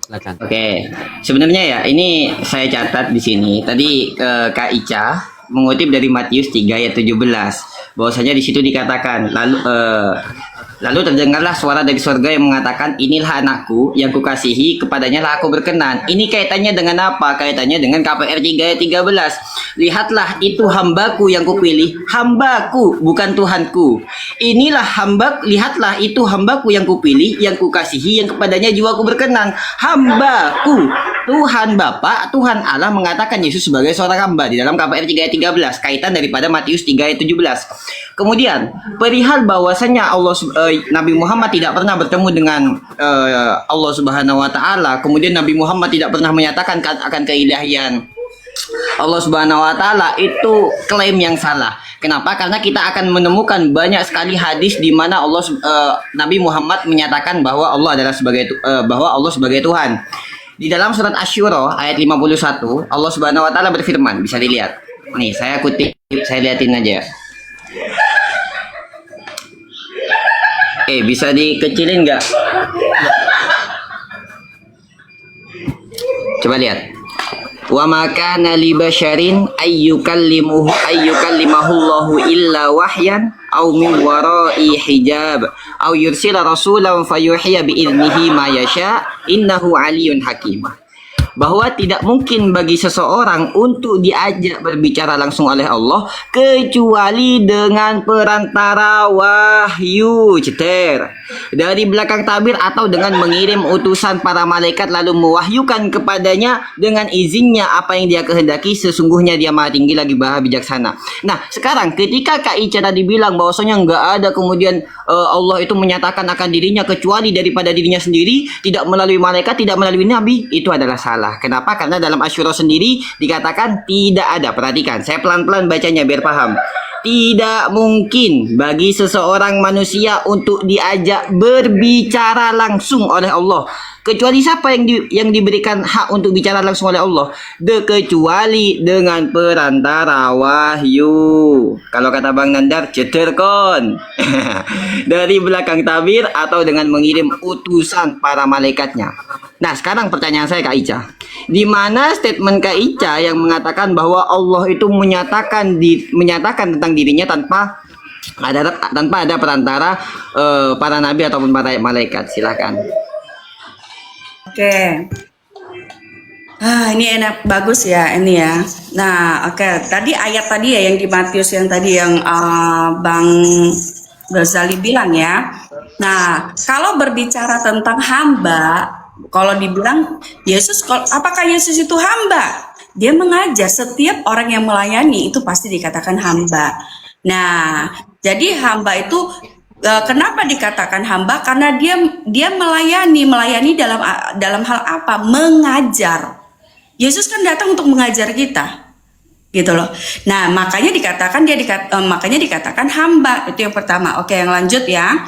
Silakan. Oke, sebenarnya ya ini saya catat di sini. Tadi Kak Ica mengutip dari Matius 3 ayat 17, bahwasanya di situ dikatakan lalu terdengarlah suara dari surga yang mengatakan, inilah anakku yang kukasihi, kepadanya lah aku berkenan. Ini kaitannya dengan apa? Kaitannya dengan KPR 3 ayat 13. Lihatlah, itu hambaku yang kupilih, hambaku bukan Tuhanku. Lihatlah, itu hambaku yang kupilih, yang kukasihi, yang kepadanya jiwaku berkenan. Hambaku, Tuhan Bapa, Tuhan Allah mengatakan Yesus sebagai seorang hamba di dalam KPR 3 ayat 13, kaitan daripada Matius 3 ayat 17. Kemudian perihal bahwasanya Nabi Muhammad tidak pernah bertemu dengan Allah Subhanahu wa taala, kemudian Nabi Muhammad tidak pernah menyatakan akan keilahian Allah Subhanahu wa taala, itu klaim yang salah. Kenapa? Karena kita akan menemukan banyak sekali hadis di mana Nabi Muhammad menyatakan bahwa Allah sebagai Tuhan. Di dalam surat Asy-Syura ayat 51, Allah Subhanahu wa taala berfirman, bisa dilihat. Nih, saya kutip, saya liatin aja. Bisa dikecilin nggak? Coba lihat. Wa ma kana li basyarin ayyukallimahullahu illa wahyan aw min wara'i hijab aw yursila rasulan fayuhiya bi idnihi ma yasha innahu aliyyun hakim. bahwa tidak mungkin bagi seseorang untuk diajak berbicara langsung oleh Allah kecuali dengan perantara wahyu, ceter, dari belakang tabir atau dengan mengirim utusan para malaikat lalu mewahyukan kepadanya dengan izinnya apa yang dia kehendaki, sesungguhnya dia maha tinggi lagi maha bijaksana. Nah, sekarang ketika Kak Ica tadi bilang bahwasanya nggak ada kemudian Allah itu menyatakan akan dirinya kecuali daripada dirinya sendiri, tidak melalui malaikat, tidak melalui nabi, itu adalah salah. Kenapa? Karena dalam Asyura sendiri dikatakan tidak ada. Perhatikan, saya pelan-pelan bacanya biar paham. Tidak mungkin bagi seseorang manusia untuk diajak berbicara langsung oleh Allah, kecuali siapa yang diberikan hak untuk bicara langsung oleh Allah, kecuali dengan perantara wahyu. Kalau kata Bang Nandar, ceterkon dari belakang tabir atau dengan mengirim utusan para malaikatnya. Nah, sekarang pertanyaan saya Kak Ica, di mana statement Kak Ica yang mengatakan bahwa Allah itu menyatakan tentang dirinya tanpa ada perantara para nabi ataupun para malaikat? Silahkan. Oke. Ini enak, bagus ya ini ya. Nah, oke. Tadi ayat tadi ya yang di Matius yang tadi yang Bang Ghazali bilang ya. Nah, kalau berbicara tentang hamba, kalau dibilang Yesus, apakah Yesus itu hamba? Dia mengajar, setiap orang yang melayani itu pasti dikatakan hamba. Nah, jadi hamba itu kenapa dikatakan hamba? Karena dia melayani dalam hal apa? Mengajar. Yesus kan datang untuk mengajar kita, gitu loh. Nah, makanya dikatakan hamba. Itu yang pertama. Oke, yang lanjut ya.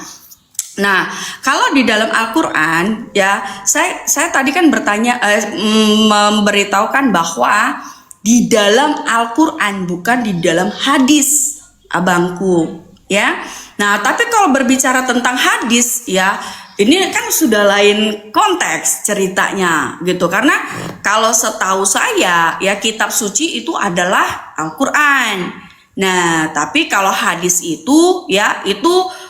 Nah, kalau di dalam Al-Quran ya, saya tadi kan memberitahukan bahwa di dalam Al-Quran bukan di dalam hadis, abangku ya. Nah, tapi kalau berbicara tentang hadis ya, ini kan sudah lain konteks ceritanya gitu. Karena kalau setahu saya ya, kitab suci itu adalah Al-Quran. Nah, tapi kalau hadis itu ya, itu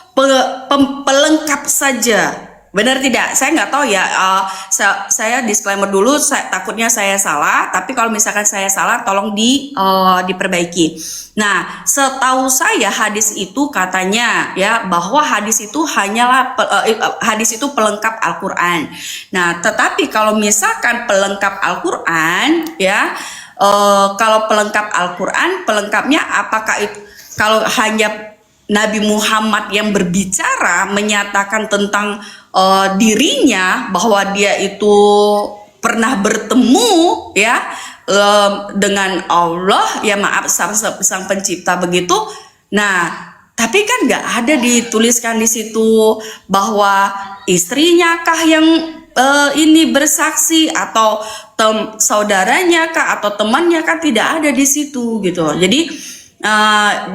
pelengkap saja, benar tidak? Saya nggak tahu ya. Saya disclaimer dulu, takutnya saya salah. Tapi kalau misalkan saya salah, tolong diperbaiki. Nah, setahu saya hadis itu katanya ya, bahwa hadis itu hanyalah hadis itu pelengkap Al-Quran. Nah, tetapi kalau misalkan pelengkap Al-Quran ya, kalau pelengkap Al-Quran, pelengkapnya apakah itu kalau hanya Nabi Muhammad yang berbicara menyatakan tentang dirinya bahwa dia itu pernah bertemu ya dengan Allah ya, maaf, sang pencipta begitu. Nah, tapi kan nggak ada dituliskan di situ bahwa istrinya kah yang ini bersaksi atau saudaranya kah atau temannya kah, tidak ada di situ gitu. Jadi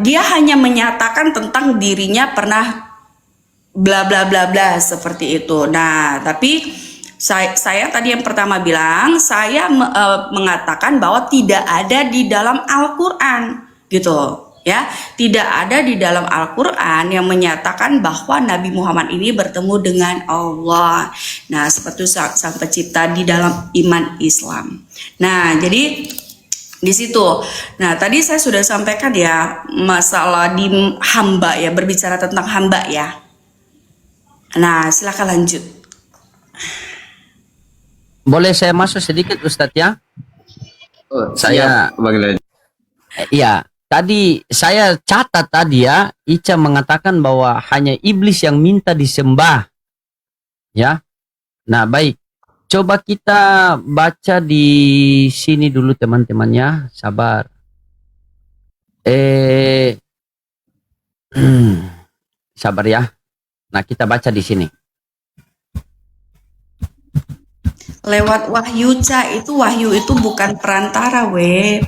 dia hanya menyatakan tentang dirinya pernah bla bla bla bla seperti itu. Nah, tapi saya tadi yang pertama bilang, saya mengatakan bahwa tidak ada di dalam Al-Quran gitu ya, tidak ada di dalam Al-Quran yang menyatakan bahwa Nabi Muhammad ini bertemu dengan Allah. Nah, seperti sang pencipta di dalam iman Islam. Nah, jadi di situ. Nah, tadi saya sudah sampaikan ya masalah di hamba ya, berbicara tentang hamba ya. Nah, silakan lanjut. Boleh saya masuk sedikit Ustadz ya? Saya iya, tadi saya catat tadi ya, Ica mengatakan bahwa hanya iblis yang minta disembah. Ya. Nah, baik. Coba kita baca di sini dulu teman-temannya, sabar. Sabar ya. Nah, kita baca di sini. Lewat wahyu, wahyu itu bukan perantara,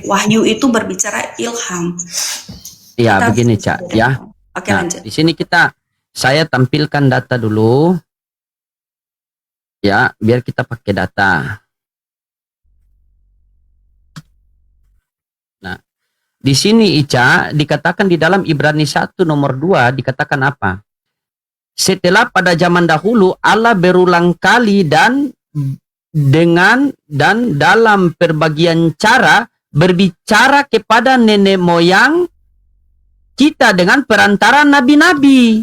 wahyu itu berbicara ilham. Iya, begini Cak ya. Oke, nah, lanjut. Di sini saya tampilkan data dulu. Ya, biar kita pakai data. Nah, di sini Ica dikatakan di dalam Ibrani 1 nomor 2 dikatakan apa? Setelah pada zaman dahulu Allah berulang kali dan dengan dan dalam perbagian cara berbicara kepada nenek moyang kita dengan perantara nabi-nabi.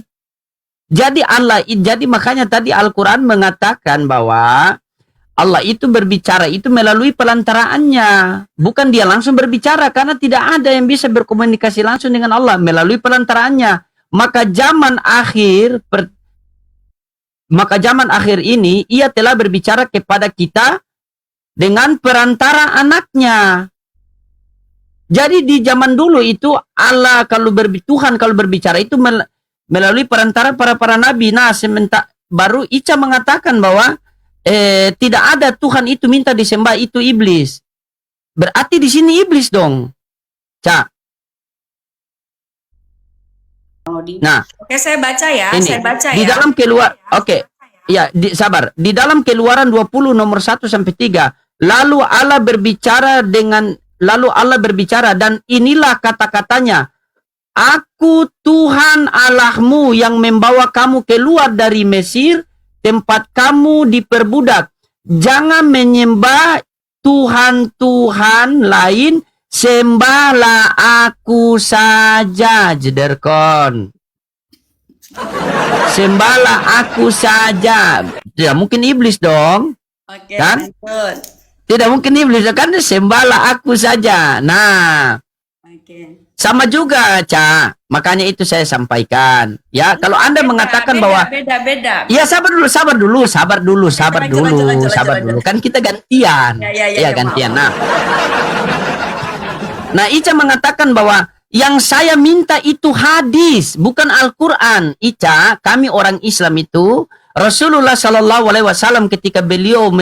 Jadi makanya tadi Al-Quran mengatakan bahwa Allah itu berbicara itu melalui pelantaraannya. Bukan dia langsung berbicara, karena tidak ada yang bisa berkomunikasi langsung dengan Allah melalui pelantaraannya. Maka zaman akhir ini ia telah berbicara kepada kita dengan perantara anaknya. Jadi di zaman dulu itu Allah Tuhan kalau berbicara itu melalui perantara para nabi. Nah, baru Ica mengatakan bahwa tidak ada Tuhan itu minta disembah itu iblis. Berarti di sini iblis dong. Ca. Nah, Oke, saya baca ya. ini Saya baca di ya. dalam Oke. Ya, sabar. Di dalam Keluaran 20 nomor 1 sampai 3, lalu Allah berbicara dan inilah kata-katanya. Aku Tuhan Allahmu yang membawa kamu keluar dari Mesir, tempat kamu diperbudak. Jangan menyembah Tuhan-Tuhan lain, sembahlah aku saja. Jederkon. Sembahlah aku saja. Tidak mungkin iblis dong. Oke, Kan? lanjut. Tidak mungkin iblis, kan sembahlah aku saja. Nah, Oke. sama juga, Ca. Makanya itu saya sampaikan. Ya, kalau Anda mengatakan bahwa beda. iya, sabar dulu. Lanjut. Kan kita gantian. Ya, Gantian. maaf. Nah, Ica mengatakan bahwa yang saya minta itu hadis, bukan Al-Quran. Ica, kami orang Islam itu, Rasulullah Shallallahu Alaihi Wasallam ketika sebelum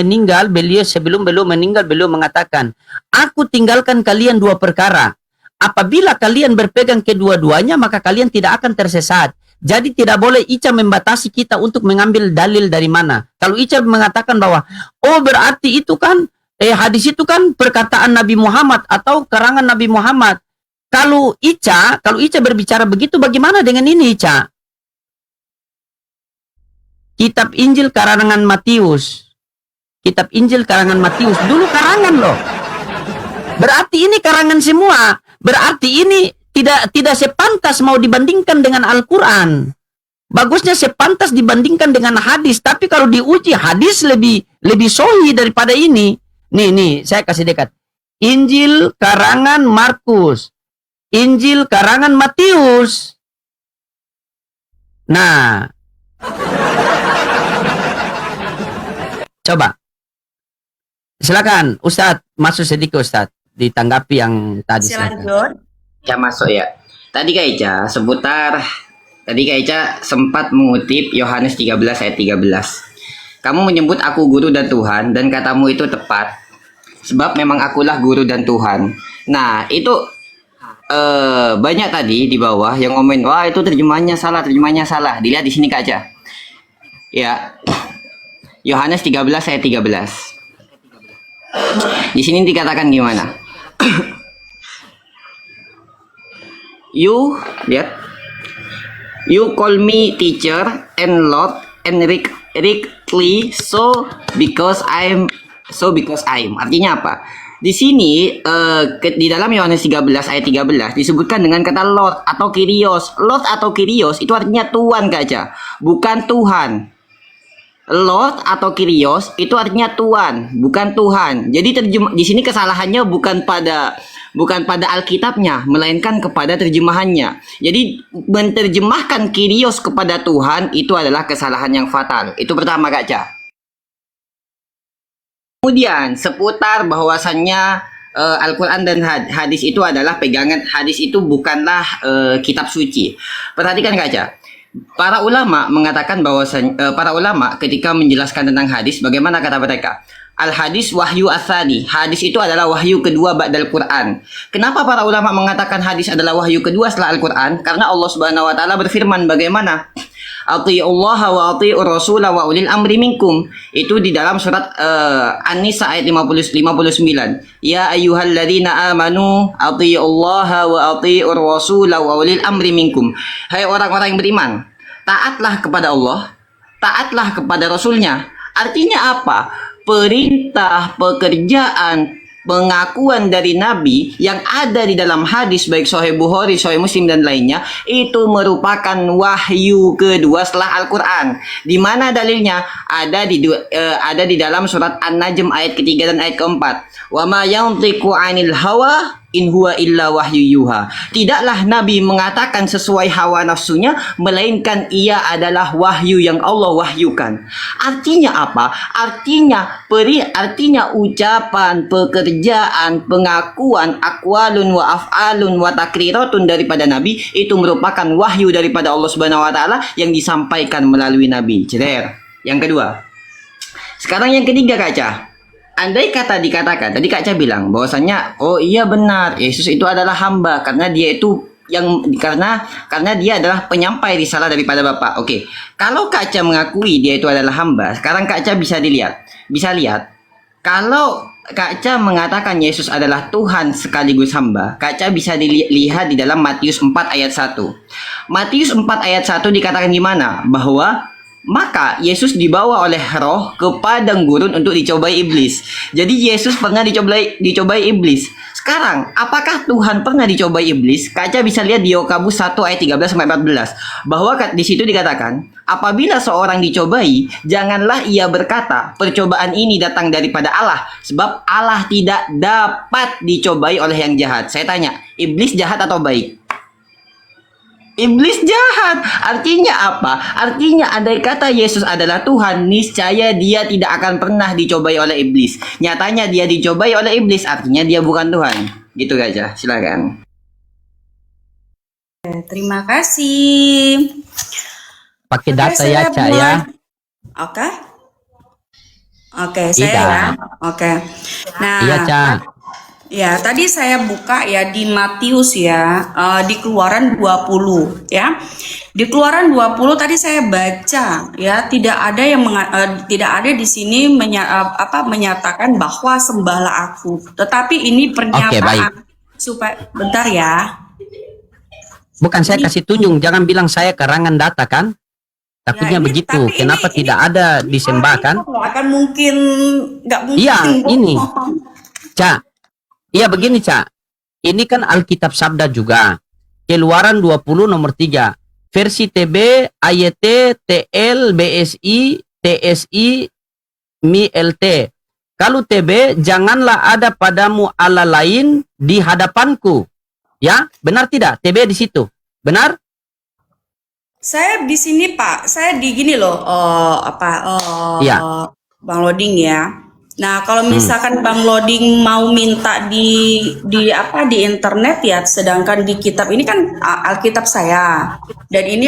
beliau meninggal, beliau mengatakan, aku tinggalkan kalian dua perkara. Apabila kalian berpegang kedua-duanya, maka kalian tidak akan tersesat. Jadi tidak boleh Ica membatasi kita untuk mengambil dalil dari mana. Kalau Ica mengatakan bahwa, oh berarti itu kan, hadis itu kan perkataan Nabi Muhammad atau karangan Nabi Muhammad. Kalau Ica berbicara begitu, bagaimana dengan ini, Ica? Kitab Injil karangan Matius. Dulu karangan loh. Berarti ini karangan semua. Berarti ini tidak sepantas mau dibandingkan dengan Al-Quran. Bagusnya sepantas dibandingkan dengan hadis. Tapi kalau diuji, hadis lebih sahih daripada ini. Nih, saya kasih dekat. Injil karangan Markus. Injil karangan Matius. Nah. Coba. Silakan, Ustadz. Masuk sedikit, Ustadz. Ditanggapi yang tadi. Lanjut. Ya masuk ya. Tadi Kak Ica sempat mengutip Yohanes 13 ayat 13. Kamu menyebut aku guru dan Tuhan, dan katamu itu tepat. Sebab memang akulah guru dan Tuhan. Nah, itu banyak tadi di bawah yang komen, wah itu terjemahannya salah. Dilihat di sini Kak Ica. Ya. Yohanes 13 ayat 13. Di sini dikatakan gimana? You call me teacher and Lord and rightly so because I'm. Artinya apa? Di sini di dalam Yohanes 13 ayat 13 disebutkan dengan kata Lord atau Kyrios. Lord atau Kyrios itu artinya Tuhan Kak Ica, bukan Tuhan. Lord atau Kyrios itu artinya Tuhan, bukan Tuhan. Jadi di sini kesalahannya bukan pada Alkitabnya, melainkan kepada terjemahannya. Jadi menerjemahkan Kyrios kepada Tuhan itu adalah kesalahan yang fatal. Itu pertama Kak Ica. Kemudian seputar bahwasannya Al-Quran dan hadis itu adalah pegangan. Hadis itu bukanlah kitab suci. Perhatikan Kak Ica. Para ulama mengatakan para ulama ketika menjelaskan tentang hadis, bagaimana kata mereka? Al-hadis wahyu asani. Hadis itu adalah wahyu kedua ba'dal Quran. Kenapa para ulama mengatakan hadis adalah wahyu kedua setelah Al-Quran? Karena Allah Subhanahu wa taala berfirman bagaimana? Atiullaha wa atiur rasula wa ulil amri minkum. Itu di dalam surat An-Nisa ayat 59. Ya ayyuhalladzina amanu atiullaha wa atiur rasula wa ulil amri minkum. Hai orang-orang yang beriman, taatlah kepada Allah, taatlah kepada Rasulnya. Artinya apa? perintah, pekerjaan, pengakuan dari Nabi yang ada di dalam hadis baik Sahih Bukhari, Sahih Muslim dan lainnya itu merupakan wahyu kedua setelah Al-Quran. Di mana dalilnya? Ada di dalam surat An-Najm ayat ketiga dan ayat keempat. Wa ma yantiqu 'anil hawa in huwa illa wahyu yuha. Tidaklah Nabi mengatakan sesuai hawa nafsunya, melainkan ia adalah wahyu yang Allah wahyukan. Artinya apa? Artinya ucapan, pekerjaan, pengakuan, aqwalun wa af'alun wa takriratun daripada Nabi itu merupakan wahyu daripada Allah Subhanahu wa taala yang disampaikan melalui Nabi. Ceder. Yang kedua. Sekarang yang ketiga, Kaca. Andai kata dikatakan, tadi Kak Ca bilang bahwasanya oh iya benar, Yesus itu adalah hamba karena dia itu karena dia adalah penyampai risalah daripada Bapa. Oke. Kalau Kak Ca mengakui dia itu adalah hamba, sekarang Kak Ca bisa lihat kalau Kak Ca mengatakan Yesus adalah Tuhan sekaligus hamba, Kak Ca bisa dilihat di dalam Matius 4 ayat 1. Matius 4 ayat 1 dikatakan gimana? Bahwa maka Yesus dibawa oleh roh ke padang gurun untuk dicobai iblis. Jadi Yesus pernah dicobai iblis. Sekarang, apakah Tuhan pernah dicobai iblis? Kaca bisa lihat di Yakobus 1 ayat 13-14. Bahwa di situ dikatakan, apabila seorang dicobai, janganlah ia berkata, percobaan ini datang daripada Allah. Sebab Allah tidak dapat dicobai oleh yang jahat. Saya tanya, iblis jahat atau baik? Iblis jahat. Artinya apa? Artinya andai kata Yesus adalah Tuhan, niscaya dia tidak akan pernah dicobai oleh iblis. Nyatanya dia dicobai oleh iblis, artinya dia bukan Tuhan. Gitu aja. Silakan. Terima kasih. Pakai data ya, Cak ya. Oke. Oke, saya ya. Oke. Nah, Iya, Cak. ya, tadi saya buka ya di Matius ya, di Keluaran 20 ya. Di Keluaran 20 tadi saya baca ya, tidak ada di sini menyatakan bahwa sembahlah aku. Tetapi ini pernyataan supaya bentar ya. Bukan saya kasih tunjuk, jangan bilang saya karangan data kan? Takutnya Ya, begitu. tapi Kenapa tidak ada disembah kan? Nggak mungkin. Iya, ini. Cak. Iya begini, Cak. Ini kan Alkitab Sabda juga. Keluaran 20 nomor 3. Versi TB, AYT, TL, BSI, TSI, MILT. Kalau TB, janganlah ada padamu Allah lain di hadapanku. Ya, benar tidak? TB di situ. Benar? Saya di sini Pak, saya di gini loh, Iya. Bang Loding ya. Nah, kalau misalkan Bang Loding mau minta di internet ya, sedangkan di kitab ini kan Alkitab saya. Dan ini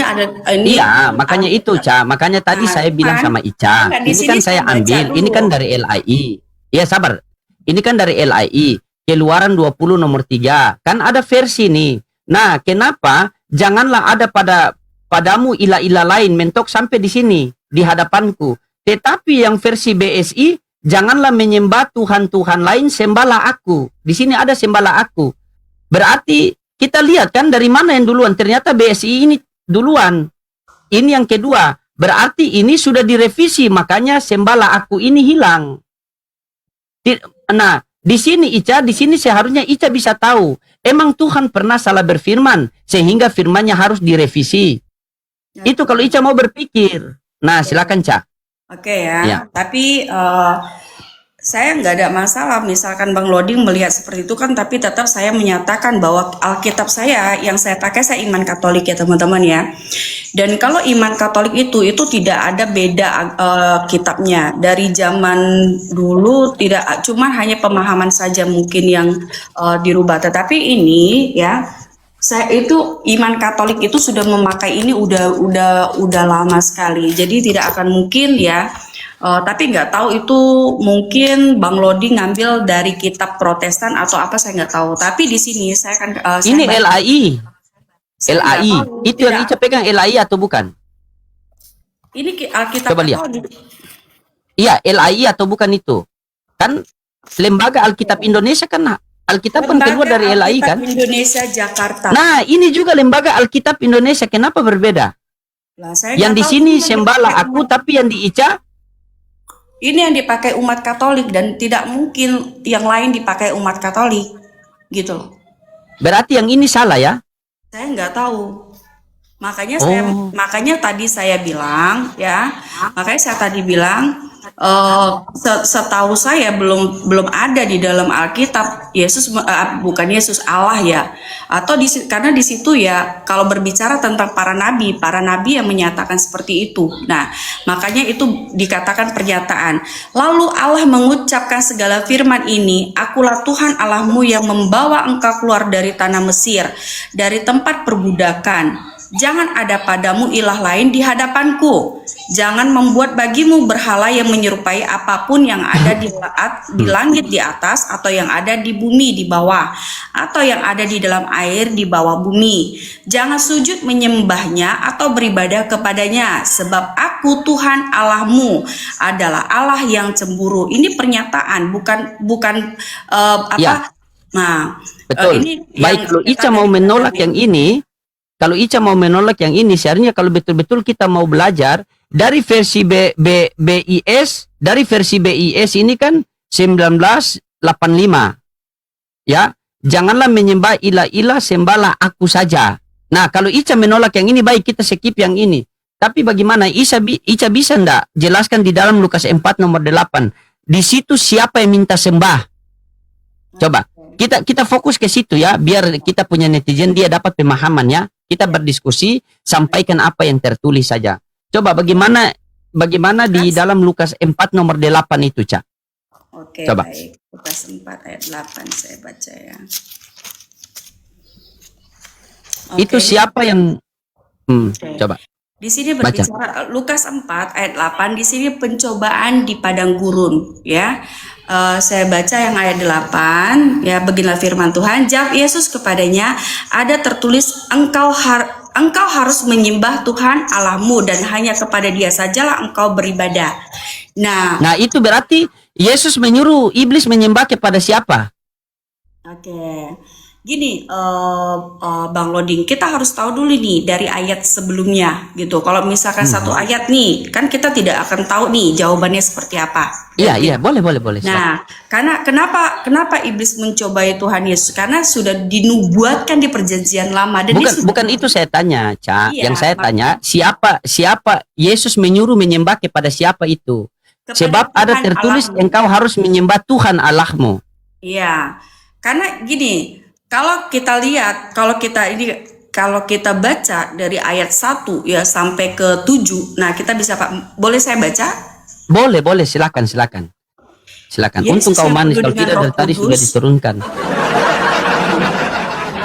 Iya, makanya itu, Ca. Makanya tadi saya bilang sama Ica. Nah, di Ini sini kan saya baca ambil. dulu. Ini kan dari LII. Iya, sabar. Ini kan dari LII. Keluaran 20 nomor 3. Kan ada versi nih. Nah, kenapa janganlah ada padamu ilah-ilah lain mentok sampai di sini di hadapanku. Tetapi yang versi BSI, janganlah menyembah Tuhan-Tuhan lain, sembahlah aku. Di sini ada sembahlah aku. Berarti kita lihat kan dari mana yang duluan. Ternyata BSI ini duluan. Ini yang kedua. Berarti ini sudah direvisi, makanya sembahlah aku ini hilang. Nah, di sini Ica, di sini seharusnya Ica bisa tahu. Emang Tuhan pernah salah berfirman sehingga firmannya harus direvisi. Itu kalau Ica mau berpikir. Nah, silakan, Ca. Oke ya. Ya. Tapi saya nggak ada masalah misalkan Bang Loding melihat seperti itu kan, tapi tetap saya menyatakan bahwa Alkitab saya yang saya pakai, saya iman Katolik ya teman-teman ya. Dan kalau iman Katolik itu tidak ada beda kitabnya dari zaman dulu, tidak cuma hanya pemahaman saja mungkin yang dirubah. Tetapi ini ya, saya itu iman Katolik itu sudah memakai ini udah lama sekali. Jadi tidak akan mungkin ya. Tapi nggak tahu itu mungkin Bang Lodi ngambil dari kitab Protestan atau apa, saya nggak tahu. Tapi di sini saya akan Ini LAI. Saya nggak LAI. tahu, Itu yang tidak. Ica pegang LAI atau bukan? Ini Alkitab Coba lihat. Katolik. Iya, LAI atau bukan itu? Kan lembaga Alkitab Indonesia kan Alkitab kan keluar dari LAI Alkitab kan? Indonesia Jakarta. Nah, ini juga lembaga Alkitab Indonesia. Kenapa berbeda? Lah, saya Yang nggak di tahu sini ini sembahlah aku, tapi yang di Ica Ini yang dipakai umat Katolik dan tidak mungkin yang lain dipakai umat Katolik, gitu loh. Berarti yang ini salah ya? Saya nggak tahu. Makanya Oh. makanya tadi saya bilang ya, makanya saya tadi bilang setahu saya belum ada di dalam Alkitab Yesus bukan Yesus Allah ya, atau karena di situ ya kalau berbicara tentang para nabi yang menyatakan seperti itu. Nah, makanya itu dikatakan pernyataan. Lalu Allah mengucapkan segala firman ini, Akulah Tuhan Allahmu yang membawa engkau keluar dari tanah Mesir, dari tempat perbudakan. Jangan ada padamu ilah lain di hadapanku. Jangan membuat bagimu berhala yang menyerupai apapun yang ada di langit di atas, atau yang ada di bumi di bawah, atau yang ada di dalam air di bawah bumi. Jangan sujud menyembahnya atau beribadah kepadanya, sebab aku Tuhan Allahmu adalah Allah yang cemburu. Ini pernyataan, bukan apa? Ya. Nah, Betul. ini Baik, kalau Ica dikatakan mau dari menolak Nabi. yang ini, kalau Ica mau menolak yang ini, seharusnya kalau betul-betul kita mau belajar dari versi BIS, dari versi BIS ini kan 1985. Ya, janganlah menyembah ilah-ilah, sembahlah aku saja. Nah, kalau Ica menolak yang ini, baik kita skip yang ini. Tapi bagaimana Ica bisa enggak jelaskan di dalam Lukas 4 nomor 8. Di situ siapa yang minta sembah? Coba kita fokus ke situ ya, biar kita punya netizen dia dapat pemahaman ya. Kita berdiskusi, sampaikan apa yang tertulis saja. Coba bagaimana di dalam Lukas 4 nomor 8 itu, Cak? Oke, Coba. baik. Lukas 4 ayat 8 saya baca ya. Itu Oke. siapa yang coba. Di sini berbicara Lukas 4 ayat 8, di sini pencobaan di padang gurun ya. Saya baca yang ayat 8 ya, beginilah firman Tuhan. Jawab Yesus kepadanya, ada tertulis engkau harus menyembah Tuhan Allahmu dan hanya kepada Dia sajalah engkau beribadah. Nah, itu berarti Yesus menyuruh iblis menyembah kepada siapa? Oke. Gini, Bang Loding, kita harus tahu dulu nih dari ayat sebelumnya gitu. Kalau misalkan satu ayat nih, kan kita tidak akan tahu nih jawabannya seperti apa. Iya, boleh. Nah, karena kenapa iblis mencobai Tuhan Yesus? Karena sudah dinubuatkan di Perjanjian Lama dan bukan itu saya tanya, Cak. Iya, Yang saya tanya, siapa Yesus menyuruh menyembah kepada siapa itu? kepada Sebab ada Tuhan tertulis Allahmu. engkau harus menyembah Tuhan Allahmu. Iya. Karena gini, kalau kita lihat, kalau kita baca dari ayat 1 ya sampai ke 7. Nah, kita bisa boleh saya baca? Boleh, silakan. Yesus Untung kau yang manis, penuh kalau dengan tidak Roh dari tadi Kudus. sudah diturunkan.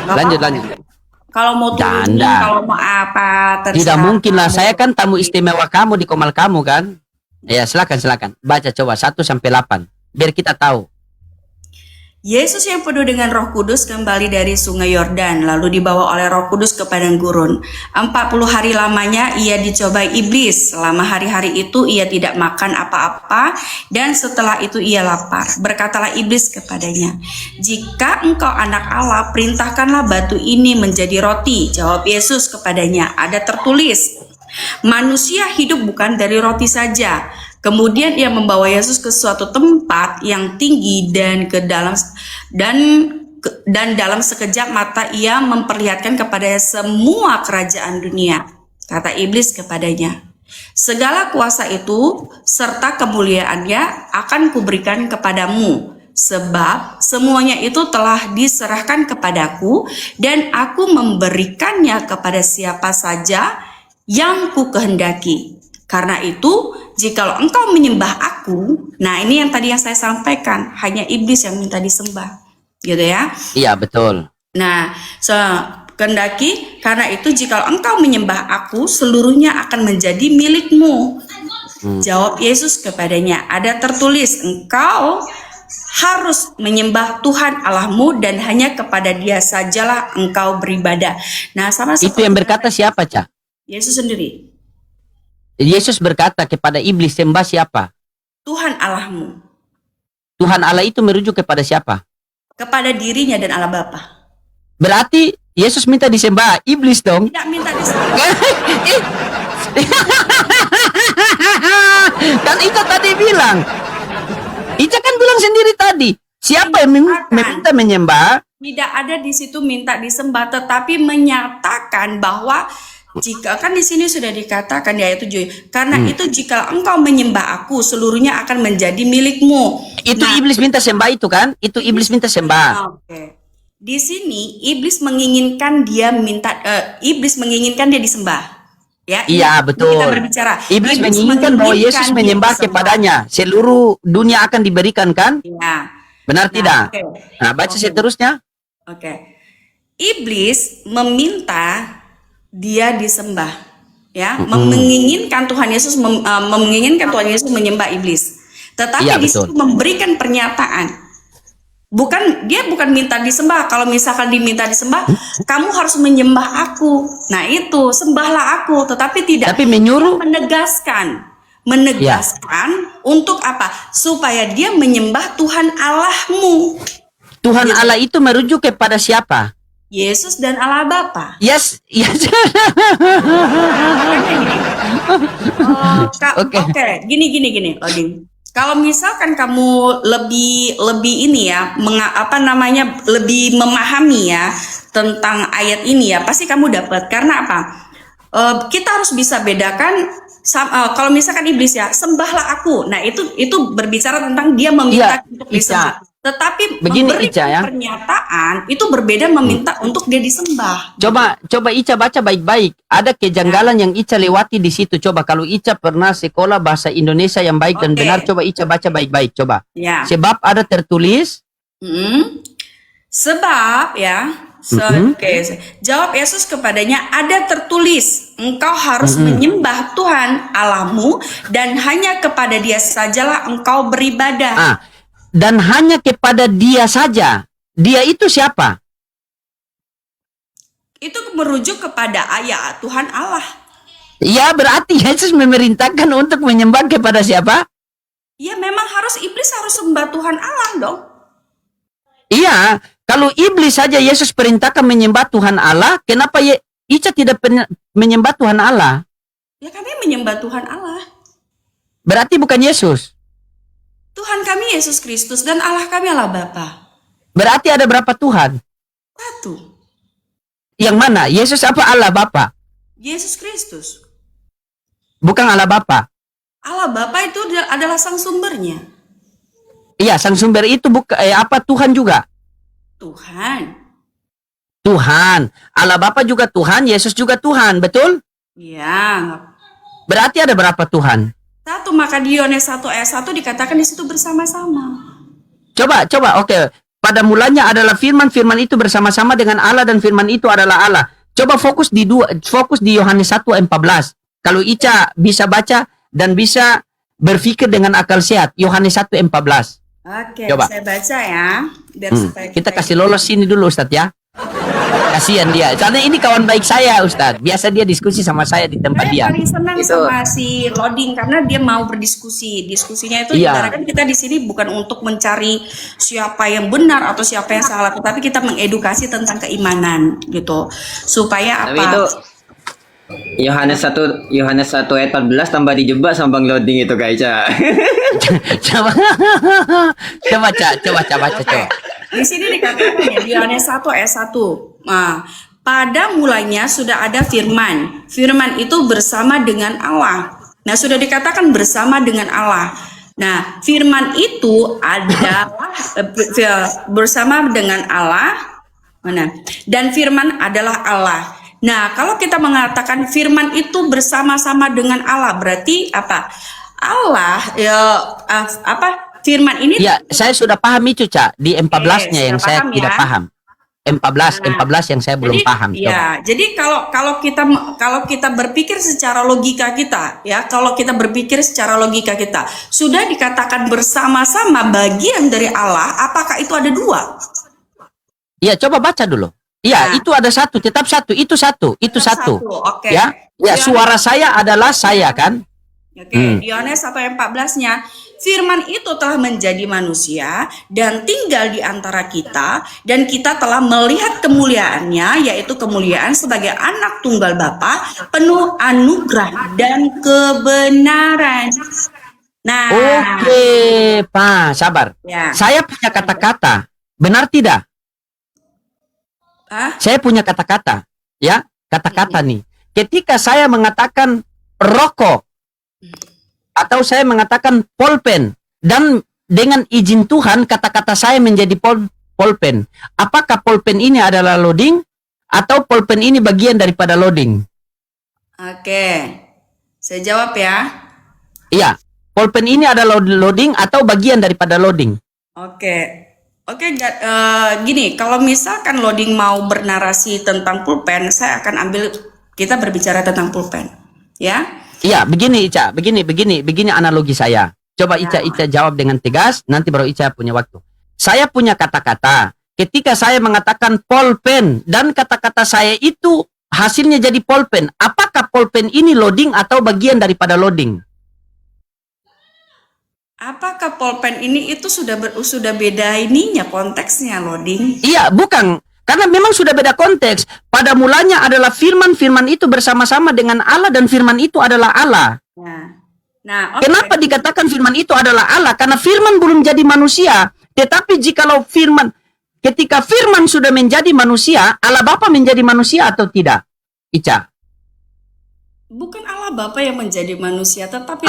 Nggak Lanjut. apa-apa. Kalau mau turunin, Canda. kalau mau apa, terserah. Tidak mungkin lah, kamu. saya kan tamu istimewa kamu di Komal kamu kan. Ya, silakan. Baca coba 1 sampai 8. Biar kita tahu. Yesus yang penuh dengan Roh Kudus kembali dari sungai Yordan, lalu dibawa oleh Roh Kudus ke padang gurun. 40 hari lamanya ia dicobai iblis. Selama hari-hari itu ia tidak makan apa-apa, dan setelah itu ia lapar. Berkatalah iblis kepadanya, jika engkau anak Allah, perintahkanlah batu ini menjadi roti. Jawab Yesus kepadanya, ada tertulis, manusia hidup bukan dari roti saja. Kemudian ia membawa Yesus ke suatu tempat yang tinggi dan dalam sekejap mata ia memperlihatkan kepadanya semua kerajaan dunia. Kata iblis kepadanya, segala kuasa itu serta kemuliaannya akan kuberikan kepadamu, sebab semuanya itu telah diserahkan kepadaku dan aku memberikannya kepada siapa saja yang ku kehendaki. Karena itu, jikalau engkau menyembah aku, nah ini yang tadi yang saya sampaikan, hanya iblis yang minta disembah, gitu ya. Iya, betul. Nah, kehendaki, karena itu jikalau engkau menyembah aku, seluruhnya akan menjadi milikmu. Jawab Yesus kepadanya, ada tertulis, engkau harus menyembah Tuhan Allahmu dan hanya kepada Dia sajalah engkau beribadah. Nah, sama Itu seperti yang berkata siapa, Cak? Yesus sendiri. Yesus berkata kepada iblis, sembah siapa? Tuhan Allahmu, Tuhan Allah itu merujuk kepada siapa? kepada dirinya dan Allah Bapa. Berarti Yesus minta disembah iblis dong. Tidak minta disembah. Kan itu tadi bilang. Ica kan bilang sendiri tadi. Siapa yang meminta menyembah? Tidak ada di situ minta disembah, tetapi menyatakan bahwa jika kan di sini sudah dikatakan di ayat 7, karena itu jika engkau menyembah aku, seluruhnya akan menjadi milikmu. Itu Nah, iblis minta sembah itu kan? Itu iblis minta sembah. Oke. Di sini iblis menginginkan dia disembah. Ya, Iya, ini betul. kita berbicara. Iblis menginginkan bahwa Yesus dia menyembah disembah. kepadanya. Seluruh dunia akan diberikan kan? Ya. Benar tidak? Oke. Nah, baca Oke. seterusnya. Oke. Iblis meminta dia disembah. Ya, menginginkan Tuhan Yesus menyembah iblis. Tetapi Iya, di betul. situ memberikan pernyataan. Dia bukan minta disembah. Kalau misalkan diminta disembah, kamu harus menyembah aku. Nah, itu sembahlah aku, tetapi tidak. Tapi menyuruh Menegaskan untuk apa? Supaya dia menyembah Tuhan Allahmu. Tuhan Allah itu merujuk kepada siapa? Yesus dan Allah Bapa. Yes. Oke. Oke, gini, Odin. Kalau misalkan kamu lebih ini ya, lebih memahami ya tentang ayat ini ya, pasti kamu dapat. Karena apa? Kita harus bisa bedakan. Kalau misalkan iblis ya, sembahlah aku. Nah, itu berbicara tentang dia meminta Iya, untuk Ica. disembah. Tetapi Begini, memberikan Ica, ya. pernyataan itu berbeda meminta untuk dia disembah. Coba Ica baca baik-baik. Ada kejanggalan yang Ica lewati di situ. Coba kalau Ica pernah sekolah bahasa Indonesia yang baik dan Oke. benar, coba Ica baca baik-baik. Coba. Ya. Sebab ada tertulis. Sebab ya, oke. Jawab Yesus kepadanya, ada tertulis, engkau harus menyembah Tuhan Allahmu dan hanya kepada Dia sajalah engkau beribadah. Dan hanya kepada Dia saja. Dia itu siapa? Itu merujuk kepada ayat Tuhan Allah. Ya, berarti Yesus memerintahkan untuk menyembah kepada siapa? Ya, memang iblis harus sembah Tuhan Allah dong. Iya, kalau iblis saja Yesus perintahkan menyembah Tuhan Allah, kenapa Ica tidak menyembah Tuhan Allah? Ya, kami menyembah Tuhan Allah. Berarti bukan Yesus. Tuhan kami Yesus Kristus dan Allah kami Allah Bapa. Berarti ada berapa Tuhan? Satu. Yang mana? Yesus apa Allah Bapa? Yesus Kristus. Bukan Allah Bapa. Allah Bapa itu adalah sang sumbernya. Iya, sang sumber itu Tuhan juga. Tuhan. Tuhan. Allah Bapa juga Tuhan, Yesus juga Tuhan, betul? Ya. Berarti ada berapa Tuhan? Satu, maka di Yohanes 1 ayat 1 dikatakan di situ bersama-sama. Coba, oke. Pada mulanya adalah firman itu bersama-sama dengan Allah dan firman itu adalah Allah. Coba fokus di Yohanes 1 ayat 14. Kalau Ica bisa baca dan bisa berpikir dengan akal sehat, Yohanes 1 ayat 14. Oke, Coba. saya baca ya. Biar supaya Kita kasih lolos sini dulu Ustadz ya. Kasihan dia. Soalnya ini kawan baik saya Ustadz. Biasa dia diskusi sama saya di tempat dia. Saya paling senang Itu. sama si Loading karena dia mau berdiskusi. Diskusinya itu Iya. ibaratkan kita di sini bukan untuk mencari siapa yang benar atau siapa yang salah, tetapi kita mengedukasi tentang keimanan gitu. Supaya Tapi apa? itu Yohanes 1 ayat 14 tambah dijebak sama Bang Loading itu Kak Ica. coba. Di sini dikatakan ya di Yohanes 1 ayat 1. Nah, pada mulanya sudah ada firman. Firman itu bersama dengan Allah. Nah, sudah dikatakan bersama dengan Allah. Nah, firman itu adalah bersama dengan Allah. Mana? Dan firman adalah Allah. Nah, kalau kita mengatakan firman itu bersama-sama dengan Allah, berarti apa? Allah firman ini Ya, saya sudah paham itu, Cak. Di 14-nya yang sudah saya paham tidak ya? paham. 14 yang saya belum paham. Coba. Ya, jadi kalau kita berpikir secara logika kita, ya, kalau kita berpikir secara logika kita, sudah dikatakan bersama-sama bagian dari Allah, apakah itu ada dua? Iya, coba baca dulu. Iya, Nah. itu ada satu, tetap satu, itu satu. Oke. Ya, suara saya adalah saya kan? Oke, di Yohanes 1 ayat 14-nya, firman itu telah menjadi manusia dan tinggal di antara kita, dan kita telah melihat kemuliaannya, yaitu kemuliaan sebagai anak tunggal Bapa, penuh anugerah dan kebenaran. Nah, Oke, Pak, sabar. ya. Saya punya kata-kata. Benar tidak? Ah, Saya punya kata-kata. Ya, kata-kata nih. Ketika saya mengatakan rokok atau saya mengatakan pulpen dan dengan izin Tuhan kata-kata saya menjadi pulpen. Apakah pulpen ini adalah loading atau pulpen ini bagian daripada loading? oke. Saya jawab ya. Iya, pulpen ini adalah loading atau bagian daripada loading? Oke. Gini, kalau misalkan loading mau bernarasi tentang pulpen, saya akan ambil kita berbicara tentang pulpen. Ya. Iya, begini Ica, begini analogi saya. Coba Ica jawab dengan tegas, nanti baru Ica punya waktu. Saya punya kata-kata. Ketika saya mengatakan pulpen dan kata-kata saya itu hasilnya jadi pulpen, apakah pulpen ini loading atau bagian daripada loading? Apakah pulpen ini itu sudah beda ininya konteksnya loading? Iya, bukan. Karena memang sudah beda konteks. Pada mulanya adalah firman, firman itu bersama-sama dengan Allah dan firman itu adalah Allah. Nah, oke. Kenapa dikatakan firman itu adalah Allah? Karena firman belum jadi manusia. Tetapi jikalau ketika firman sudah menjadi manusia, Allah Bapa menjadi manusia atau tidak? Ica. Bukan Allah Bapa yang menjadi manusia, tetapi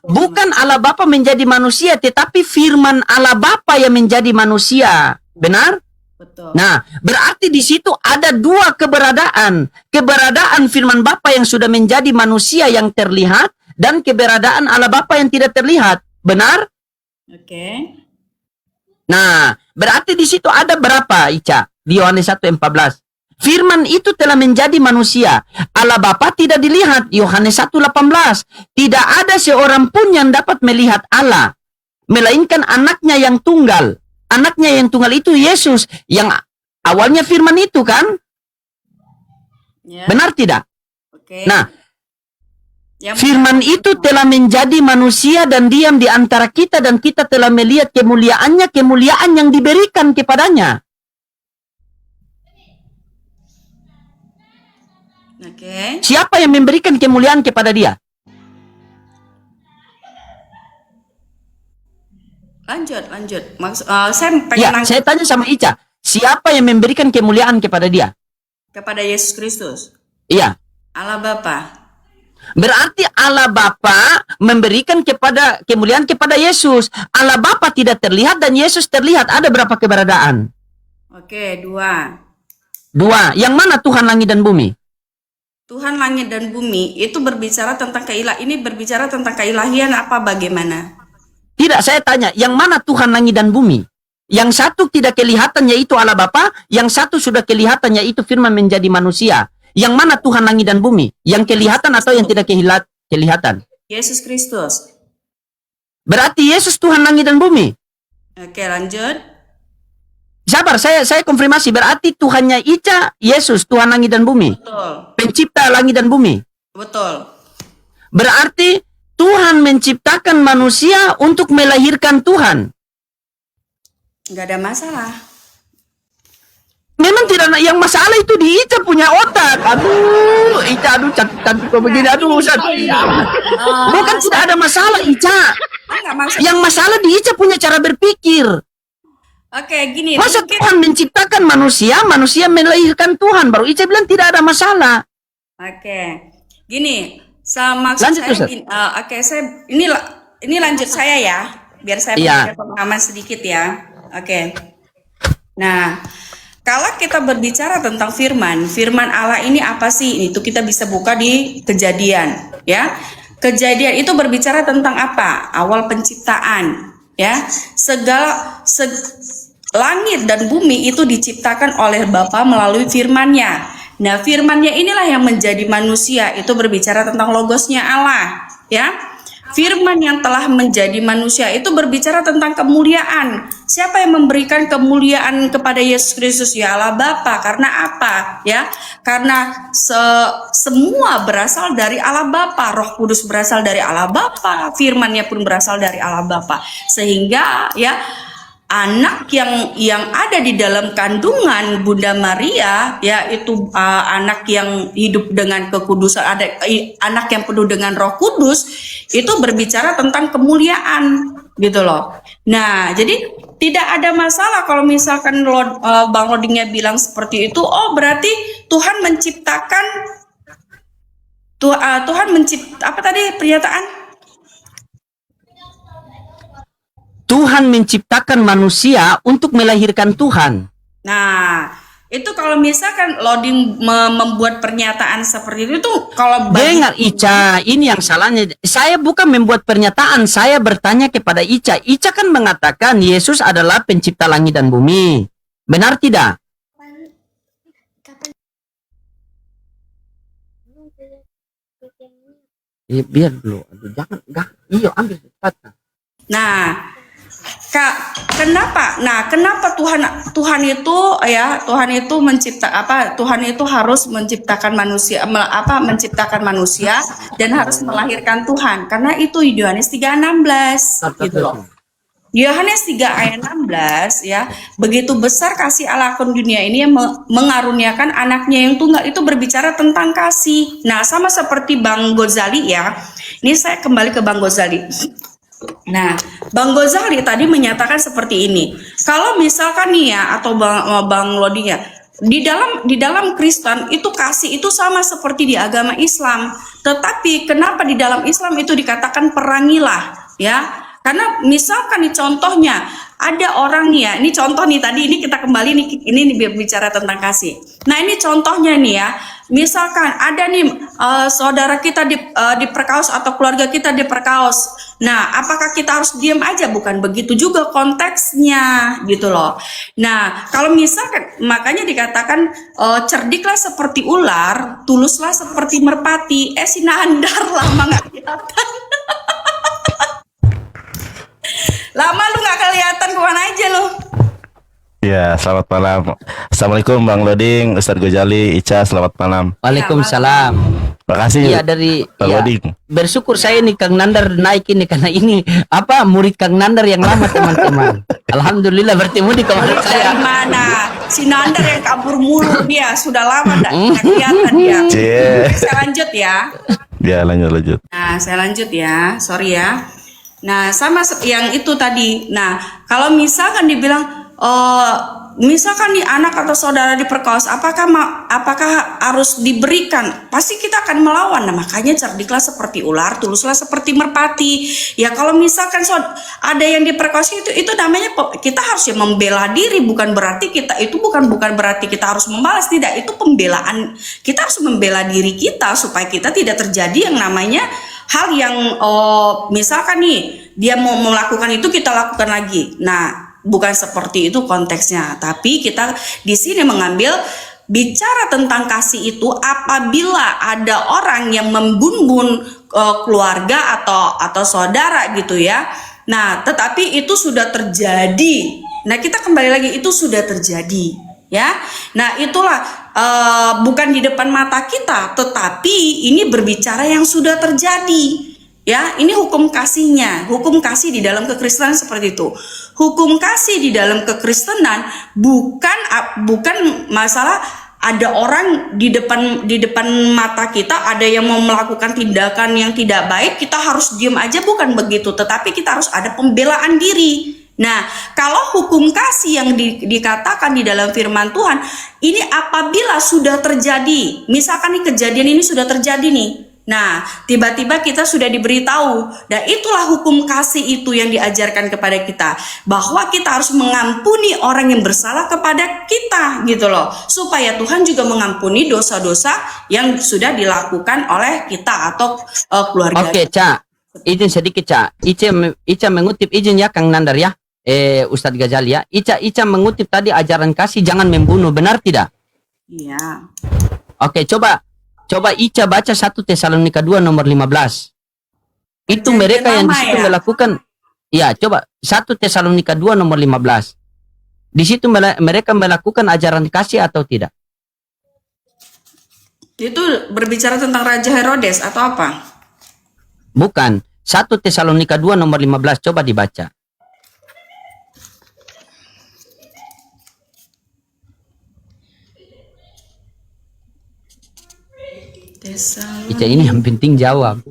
Bukan Allah Bapa menjadi manusia, tetapi firman Allah Bapa yang menjadi manusia. Benar? betul. Nah, berarti di situ ada dua keberadaan. Keberadaan firman Bapa yang sudah menjadi manusia yang terlihat dan keberadaan Allah Bapa yang tidak terlihat. Benar? Oke. Nah, berarti di situ ada berapa, Ica? Di Yohanes 1:14. Firman itu telah menjadi manusia. Allah Bapa tidak dilihat. Yohanes 1:18. Tidak ada seorang pun yang dapat melihat Allah, melainkan anaknya yang tunggal. Anaknya yang tunggal itu Yesus, yang awalnya firman itu kan? Ya. Benar tidak? Oke. Nah, Yang firman itu telah menjadi manusia dan diam di antara kita dan kita telah melihat kemuliaannya, kemuliaan yang diberikan kepadanya. Oke. Siapa yang memberikan kemuliaan kepada dia? Lanjut. Saya pengen Ya, nangkep saya tanya sama Ica, siapa yang memberikan kemuliaan kepada dia? kepada Yesus Kristus. Iya. Allah Bapa. Berarti Allah Bapa memberikan kemuliaan kepada Yesus. Allah Bapa tidak terlihat dan Yesus terlihat. Ada berapa keberadaan? Oke, 2. Dua. Yang mana Tuhan langit dan bumi? Tuhan langit dan bumi itu berbicara tentang keilahian apa bagaimana? Tidak, saya tanya, yang mana Tuhan langit dan bumi? Yang satu tidak kelihatan yaitu Allah Bapa, yang satu sudah kelihatan yaitu firman menjadi manusia. Yang mana Tuhan langit dan bumi? Yang kelihatan atau yang tidak kelihatan? Yesus Kristus. Berarti Yesus Tuhan langit dan bumi. Oke, lanjut. Sabar, saya konfirmasi. Berarti Tuhannya Ica, Yesus, Tuhan langit dan bumi. Betul. Pencipta langit dan bumi. Betul. Berarti Tuhan menciptakan manusia untuk melahirkan Tuhan. Nggak ada masalah. Memang tidak, yang masalah itu di Ica punya otak. Aduh, Ica, aduh, cantik kok begini. Aduh, Ustaz. Bukan tidak ada masalah, Ica. Nggak masalah. Yang masalah di Ica punya cara berpikir. Oke, gini. Masa mungkin- Tuhan menciptakan manusia, manusia melahirkan Tuhan. Baru Ica bilang tidak ada masalah. Oke, gini, maksud Lanjut, saya Ustaz. gini, ini lanjut saya ya, biar saya Iya. punya pemahaman sedikit ya. Oke, nah kalau kita berbicara tentang firman Allah ini apa sih? Itu kita bisa buka di Kejadian, ya. Kejadian itu berbicara tentang apa? Awal penciptaan, ya. Langit dan bumi itu diciptakan oleh Bapa melalui firman-Nya. Nah, firman-Nya inilah yang menjadi manusia, itu berbicara tentang logosnya Allah, ya. Firman yang telah menjadi manusia itu berbicara tentang kemuliaan. Siapa yang memberikan kemuliaan kepada Yesus Kristus? Ya Allah Bapa. Karena apa? Ya, karena semua berasal dari Allah Bapa. Roh Kudus berasal dari Allah Bapa. Firman-Nya pun berasal dari Allah Bapa. Sehingga ya anak yang ada di dalam kandungan Bunda Maria, yaitu anak yang hidup dengan kekudusan, anak yang penuh dengan Roh Kudus, itu berbicara tentang kemuliaan gitu loh. Nah, jadi tidak ada masalah kalau misalkan Bang Lodingnya bilang seperti itu. Oh, berarti Tuhan menciptakan apa tadi pernyataan? Tuhan menciptakan manusia untuk melahirkan Tuhan. Nah, itu kalau misalkan Loding membuat pernyataan seperti itu kalau Dengar Ica, ini yang salahnya. Saya bukan membuat pernyataan, saya bertanya kepada Ica. Ica kan mengatakan Yesus adalah pencipta langit dan bumi. Benar tidak? Ya, biar dulu. Aduh, jangan, iyo ambil cepat. Nah, kenapa? Nah, kenapa Tuhan itu Tuhan itu harus menciptakan manusia menciptakan manusia dan harus melahirkan Tuhan. Karena itu Yohanes 3:16 gitu loh. Yohanes 3 ayat 16 ya, begitu besar kasih Allah akan dunia ini yang mengaruniakan anaknya yang tunggal, itu berbicara tentang kasih. Nah, sama seperti Bang Ghazali ya. Ini saya kembali ke Bang Ghazali. Nah, Bang Ghazali tadi menyatakan seperti ini. Kalau misalkan nih ya, atau Bang Lodi ya, di dalam Kristen itu kasih itu sama seperti di agama Islam. Tetapi kenapa di dalam Islam itu dikatakan perangilah ya? Karena misalkan nih contohnya ada orang nih ya, ini contoh nih tadi ini kita kembali nih ini bicara tentang kasih. Nah, ini contohnya nih ya. Misalkan ada nih saudara kita diperkaos atau keluarga kita diperkaos. Nah, apakah kita harus diam aja? Bukan begitu juga konteksnya gitu loh. Nah, kalau misalkan makanya dikatakan cerdiklah seperti ular, tuluslah seperti merpati. Sinandar lama nggak kelihatan. Lama lu nggak kelihatan, kemana aja lu? Ya, selamat malam. Assalamualaikum Bang Loding, Ustadz Ghazali, Ica, selamat malam. Waalaikumsalam. Makasih. Iya dari Bang ya, Loding. bersyukur saya nih Kang Nandar naik ini karena ini murid Kang Nandar yang lama teman-teman. Alhamdulillah bertemu di kamar saya. Dari mana? Si Nandar yang kabur mulu dia, sudah lama nggak kelihatan dia. Saya lanjut ya. Ya, lanjut. Nah, saya lanjut ya, sorry ya. Nah, sama yang itu tadi. Nah, kalau misalkan dibilang, misalkan nih anak atau saudara diperkaos, apakah harus diberikan? Pasti kita akan melawan. Nah, makanya cerdiklah seperti ular, tuluslah seperti merpati. Ya, kalau misalkan ada yang diperkaos itu namanya kita harus ya membela diri. Bukan berarti kita itu bukan berarti kita harus membalas. Tidak, itu pembelaan. Kita harus membela diri kita supaya kita tidak terjadi yang namanya hal yang misalkan nih dia mau melakukan itu kita lakukan lagi. Nah, bukan seperti itu konteksnya. Tapi kita di sini mengambil bicara tentang kasih itu apabila ada orang yang membunuh keluarga atau saudara gitu ya. Nah, tetapi itu sudah terjadi. Nah, kita kembali lagi itu sudah terjadi ya. Nah, itulah bukan di depan mata kita, tetapi ini berbicara yang sudah terjadi. Ya, ini hukum kasihnya, hukum kasih di dalam kekristenan seperti itu. Hukum kasih di dalam kekristenan bukan masalah ada orang di depan mata kita ada yang mau melakukan tindakan yang tidak baik, kita harus diam aja, bukan begitu, tetapi kita harus ada pembelaan diri. Nah, kalau hukum kasih yang dikatakan di dalam firman Tuhan, ini apabila sudah terjadi, misalkan nih kejadian ini sudah terjadi nih, nah tiba-tiba kita sudah diberitahu, dan itulah hukum kasih itu yang diajarkan kepada kita, bahwa kita harus mengampuni orang yang bersalah kepada kita gitu loh, supaya Tuhan juga mengampuni dosa-dosa yang sudah dilakukan oleh kita atau keluarga. Oke, Ca, izin sedikit Ca. Ica mengutip, izin ya Kang Nandar ya. Ustadz Ghazali ya. Ica mengutip tadi ajaran kasih jangan membunuh, benar tidak? Iya. Oke, coba Ica baca 1 Tesalonika 2 nomor 15. Itu mereka yang di situ melakukan, ya coba 1 Tesalonika 2 nomor 15. Di situ mereka melakukan ajaran kasih atau tidak? Itu berbicara tentang Raja Herodes atau apa? Bukan. 1 Tesalonika 2 nomor 15, coba dibaca. Tesalonika. Ica ini yang penting jawab.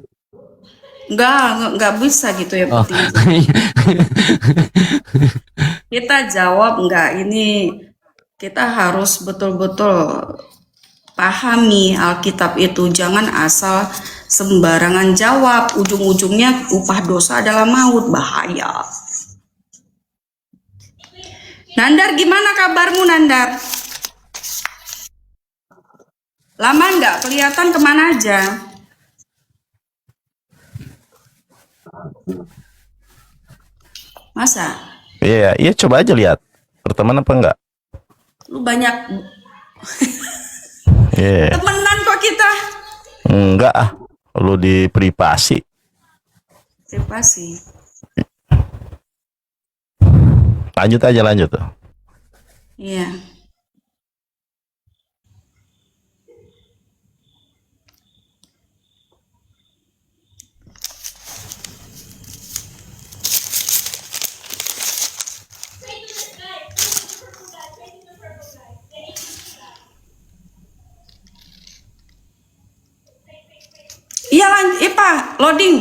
Enggak bisa gitu ya. Oh. Penting. Kita jawab enggak, ini kita harus betul-betul pahami Alkitab itu, jangan asal sembarangan jawab, ujung-ujungnya upah dosa adalah maut, bahaya. Nandar, gimana kabarmu Nandar? Lama nggak kelihatan, kemana aja? Masa? Iya, iya coba aja lihat. Berteman apa enggak? Lu banyak Iya. temenan kok kita. Enggak ah. Lu di privasi. Privasi. Lanjut aja lanjut tuh. Iya. Iya Pak, loading.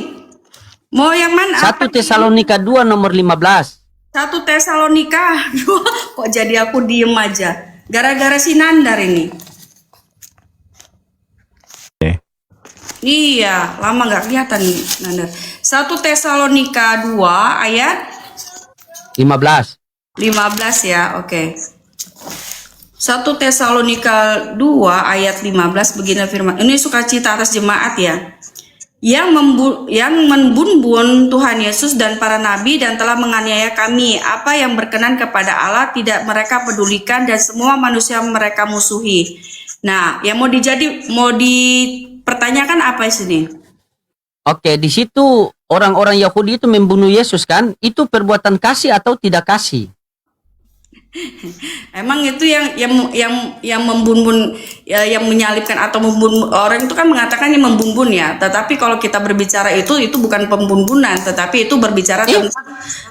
Mau yang mana? 1 Tesalonika 2 nomor 15. 1 Tesalonika 2. Kok jadi aku diem aja? Gara-gara si Nandar ini. Iya, lama nggak kelihatan nih Nandar. 1 Tesalonika 2 ayat 15. 15 ya, oke. 1 Tesalonika 2 ayat 15 begini firman. Ini sukacita atas jemaat ya. Yang membunbun Tuhan Yesus dan para nabi dan telah menganiaya kami. Apa yang berkenan kepada Allah tidak mereka pedulikan dan semua manusia mereka musuhi. Nah, yang mau dipertanyakan apa sini? Oke, di situ orang-orang Yahudi itu membunuh Yesus kan? Itu perbuatan kasih atau tidak kasih? Emang itu yang membunuh ya, yang menyalibkan atau membunuh orang itu kan mengatakan yang membunuh ya. Tetapi kalau kita berbicara itu bukan pembunuhan, tetapi itu berbicara tentang.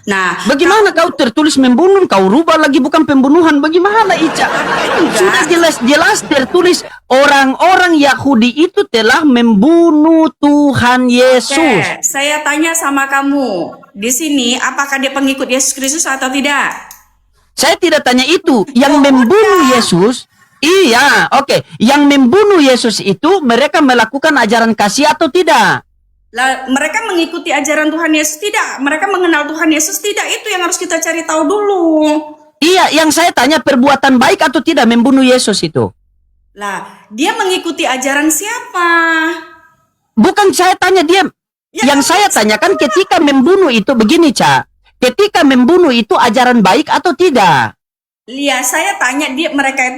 Nah, bagaimana kau tertulis membunuh, kau rubah lagi bukan pembunuhan? Bagaimana Ica? Sudah jelas-jelas tertulis orang-orang Yahudi itu telah membunuh Tuhan Yesus. Oke, saya tanya sama kamu di sini, apakah dia pengikut Yesus Kristus atau tidak? Saya tidak tanya itu. Yang membunuh Yesus, iya, oke. Yang membunuh Yesus itu mereka melakukan ajaran kasih atau tidak? Lah, mereka mengikuti ajaran Tuhan Yesus tidak? Mereka mengenal Tuhan Yesus tidak? Itu yang harus kita cari tahu dulu. Iya, yang saya tanya perbuatan baik atau tidak membunuh Yesus itu? Lah, dia mengikuti ajaran siapa? Bukan saya tanya dia. Ya, yang saya tanyakan ketika membunuh itu begini, Ca. Ketika membunuh itu ajaran baik atau tidak? Iya, saya tanya mereka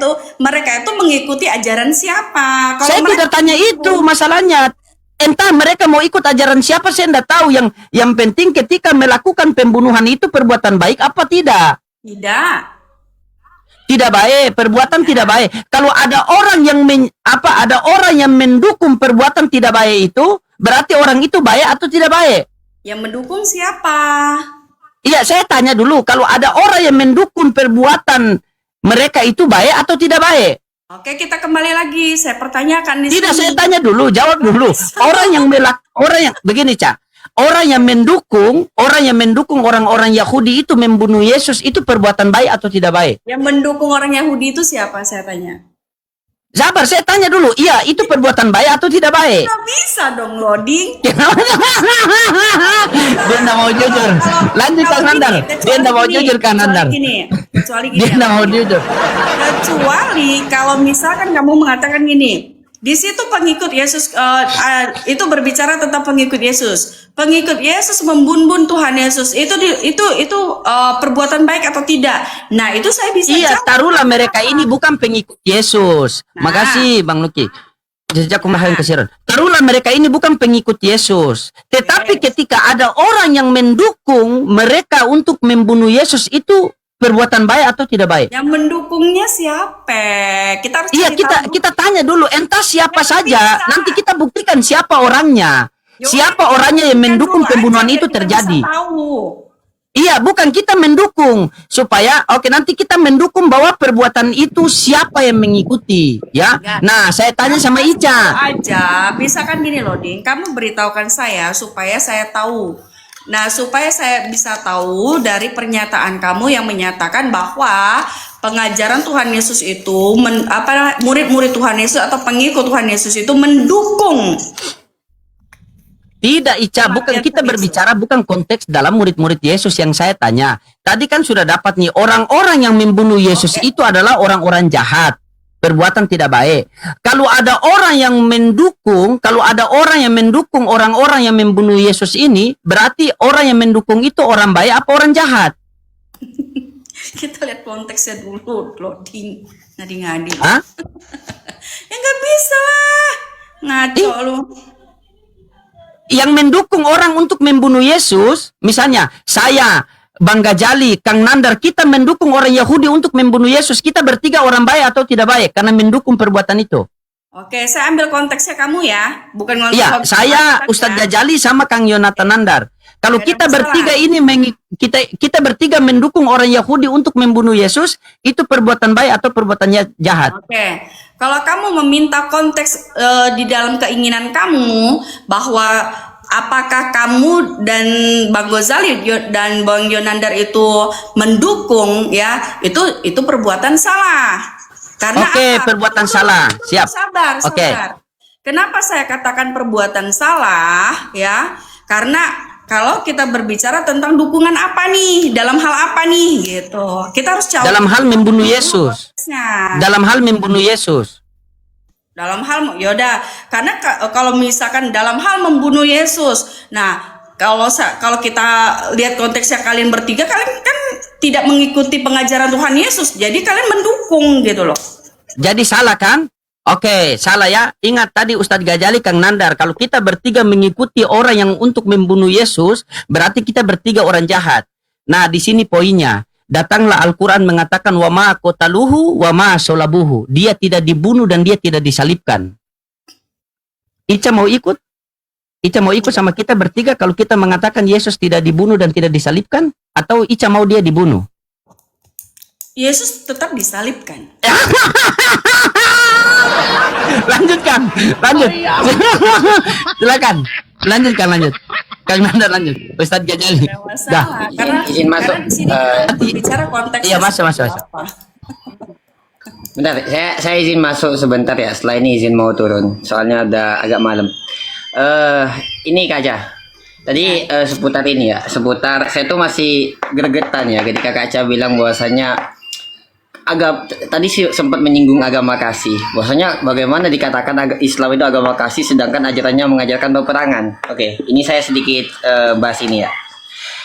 itu mengikuti ajaran siapa? Kalau Saya tidak tanya itu masalahnya. Entah mereka mau ikut ajaran siapa saya tidak tahu. Yang penting ketika melakukan pembunuhan itu perbuatan baik apa tidak? Tidak. Tidak baik, perbuatan tidak baik. Kalau ada orang yang ada orang yang mendukung perbuatan tidak baik itu, berarti orang itu baik atau tidak baik? Yang mendukung siapa? Iya, saya tanya dulu, kalau ada orang yang mendukung perbuatan mereka itu baik atau tidak baik? Oke, kita kembali lagi. Saya pertanyakan di Tidak, sini. saya tanya dulu, jawab dulu. Orang yang begini, Cak. Orang yang mendukung orang-orang Yahudi itu membunuh Yesus itu perbuatan baik atau tidak baik? Yang mendukung orang Yahudi itu siapa? Saya tanya. Sabar, saya tanya dulu. Iya, itu perbuatan baik atau tidak baik? Nggak bisa dong loading. Dia tidak mau jujur. Lanjut Kang Nandar. Dia tidak mau jujur Kang Nandar. Kecuali gini. Dia tidak mau jujur. Kecuali kalau misalkan kamu mengatakan gini, di situ pengikut Yesus itu berbicara tentang pengikut Yesus. Pengikut Yesus membunbun Tuhan Yesus. Itu perbuatan baik atau tidak? Nah, itu saya bisa Iya, jawab. taruhlah mereka ini bukan pengikut Yesus. Nah. Makasih Bang Luki. Jejak kemarin kesiran. Taruhlah mereka ini bukan pengikut Yesus. Tetapi ketika ada orang yang mendukung mereka untuk membunuh Yesus itu perbuatan baik atau tidak baik? Yang mendukungnya siapa? Kita harus Iya, cari tahu. kita tanya dulu entah siapa Nggak saja, bisa. nanti kita buktikan siapa orangnya. Yuk, Siapa orangnya yang kan mendukung dulu pembunuhan aja, itu biar kita terjadi. bisa tahu. Iya, bukan kita mendukung supaya oke nanti kita mendukung bahwa perbuatan itu siapa yang mengikuti, ya. Nah, saya tanya sama Ica. Aja, bisa kan gini loh, Ding. Kamu beritahukan saya supaya saya tahu. Nah, supaya saya bisa tahu dari pernyataan kamu yang menyatakan bahwa pengajaran Tuhan Yesus itu murid-murid Tuhan Yesus atau pengikut Tuhan Yesus itu mendukung. Tidak, Ica, bukan kita berbicara bukan konteks dalam murid-murid Yesus yang saya tanya. Tadi kan sudah dapat nih, orang-orang yang membunuh Yesus itu adalah orang-orang jahat, perbuatan tidak baik. Kalau ada orang yang mendukung, orang-orang yang membunuh Yesus ini, berarti orang yang mendukung itu orang baik apa orang jahat? Kita lihat konteksnya dulu, loading, ngadi-ngadi. Hah? Ya nggak bisa lah, ngaco lu. Yang mendukung orang untuk membunuh Yesus, misalnya saya, Bang Gajali, Kang Nandar, kita mendukung orang Yahudi untuk membunuh Yesus. Kita bertiga orang baik atau tidak baik karena mendukung perbuatan itu. Oke, saya ambil konteksnya kamu ya, bukan Iya, saya Ustadz Gajali sama Kang Yonatan Nandar. Kalau Tidak kita masalah. bertiga ini kita bertiga mendukung orang Yahudi untuk membunuh Yesus, itu perbuatan baik atau perbuatan jahat? Oke, kalau kamu meminta konteks di dalam keinginan kamu bahwa apakah kamu dan Bang Gozali dan Bang Yonandar itu mendukung ya, itu perbuatan salah. Karena Oke, apa? perbuatan salah. Siap. Sabar, Oke. sabar. Kenapa saya katakan perbuatan salah ya? Karena kalau kita berbicara tentang dukungan apa nih, dalam hal apa nih gitu. Kita harus jawab Dalam hal membunuh Yesus. konteksnya. Dalam hal membunuh Yesus. Dalam hal yaudah, karena kalau misalkan dalam hal membunuh Yesus, nah kalau kita lihat konteksnya kalian bertiga, kalian kan tidak mengikuti pengajaran Tuhan Yesus, jadi kalian mendukung gitu loh. Jadi salah kan? Oke, salah ya. Ingat tadi Ustadz Gajali, Kang Nandar, kalau kita bertiga mengikuti orang yang untuk membunuh Yesus, berarti kita bertiga orang jahat. Nah, di sini poinnya. Datanglah Al-Quran mengatakan wa ma qataluhu wa ma solabuhu. Dia tidak dibunuh dan dia tidak disalibkan. Ica mau ikut? Ica mau ikut sama kita bertiga kalau kita mengatakan Yesus tidak dibunuh dan tidak disalibkan? Atau Ica mau dia dibunuh? Yesus tetap disalibkan. Lanjutkan, lanjut. Silakan, lanjut. Kang Nandar lanjut. Ustadz Gajali. Tidak masalah, karena Izin masuk, karena di sini kita bicara konteks. Iya, masuk. Bentar, saya izin masuk sebentar ya. Setelah ini izin mau turun. Soalnya udah agak malam. Ini Kaca. Tadi seputar ini ya, saya tuh masih gregetan ya ketika Kaca bilang bahwasanya tadi sih sempat menyinggung agama kasih. Bahwasanya bagaimana dikatakan Islam itu agama kasih sedangkan ajarannya mengajarkan peperangan. Oke, ini saya sedikit bahas ini ya.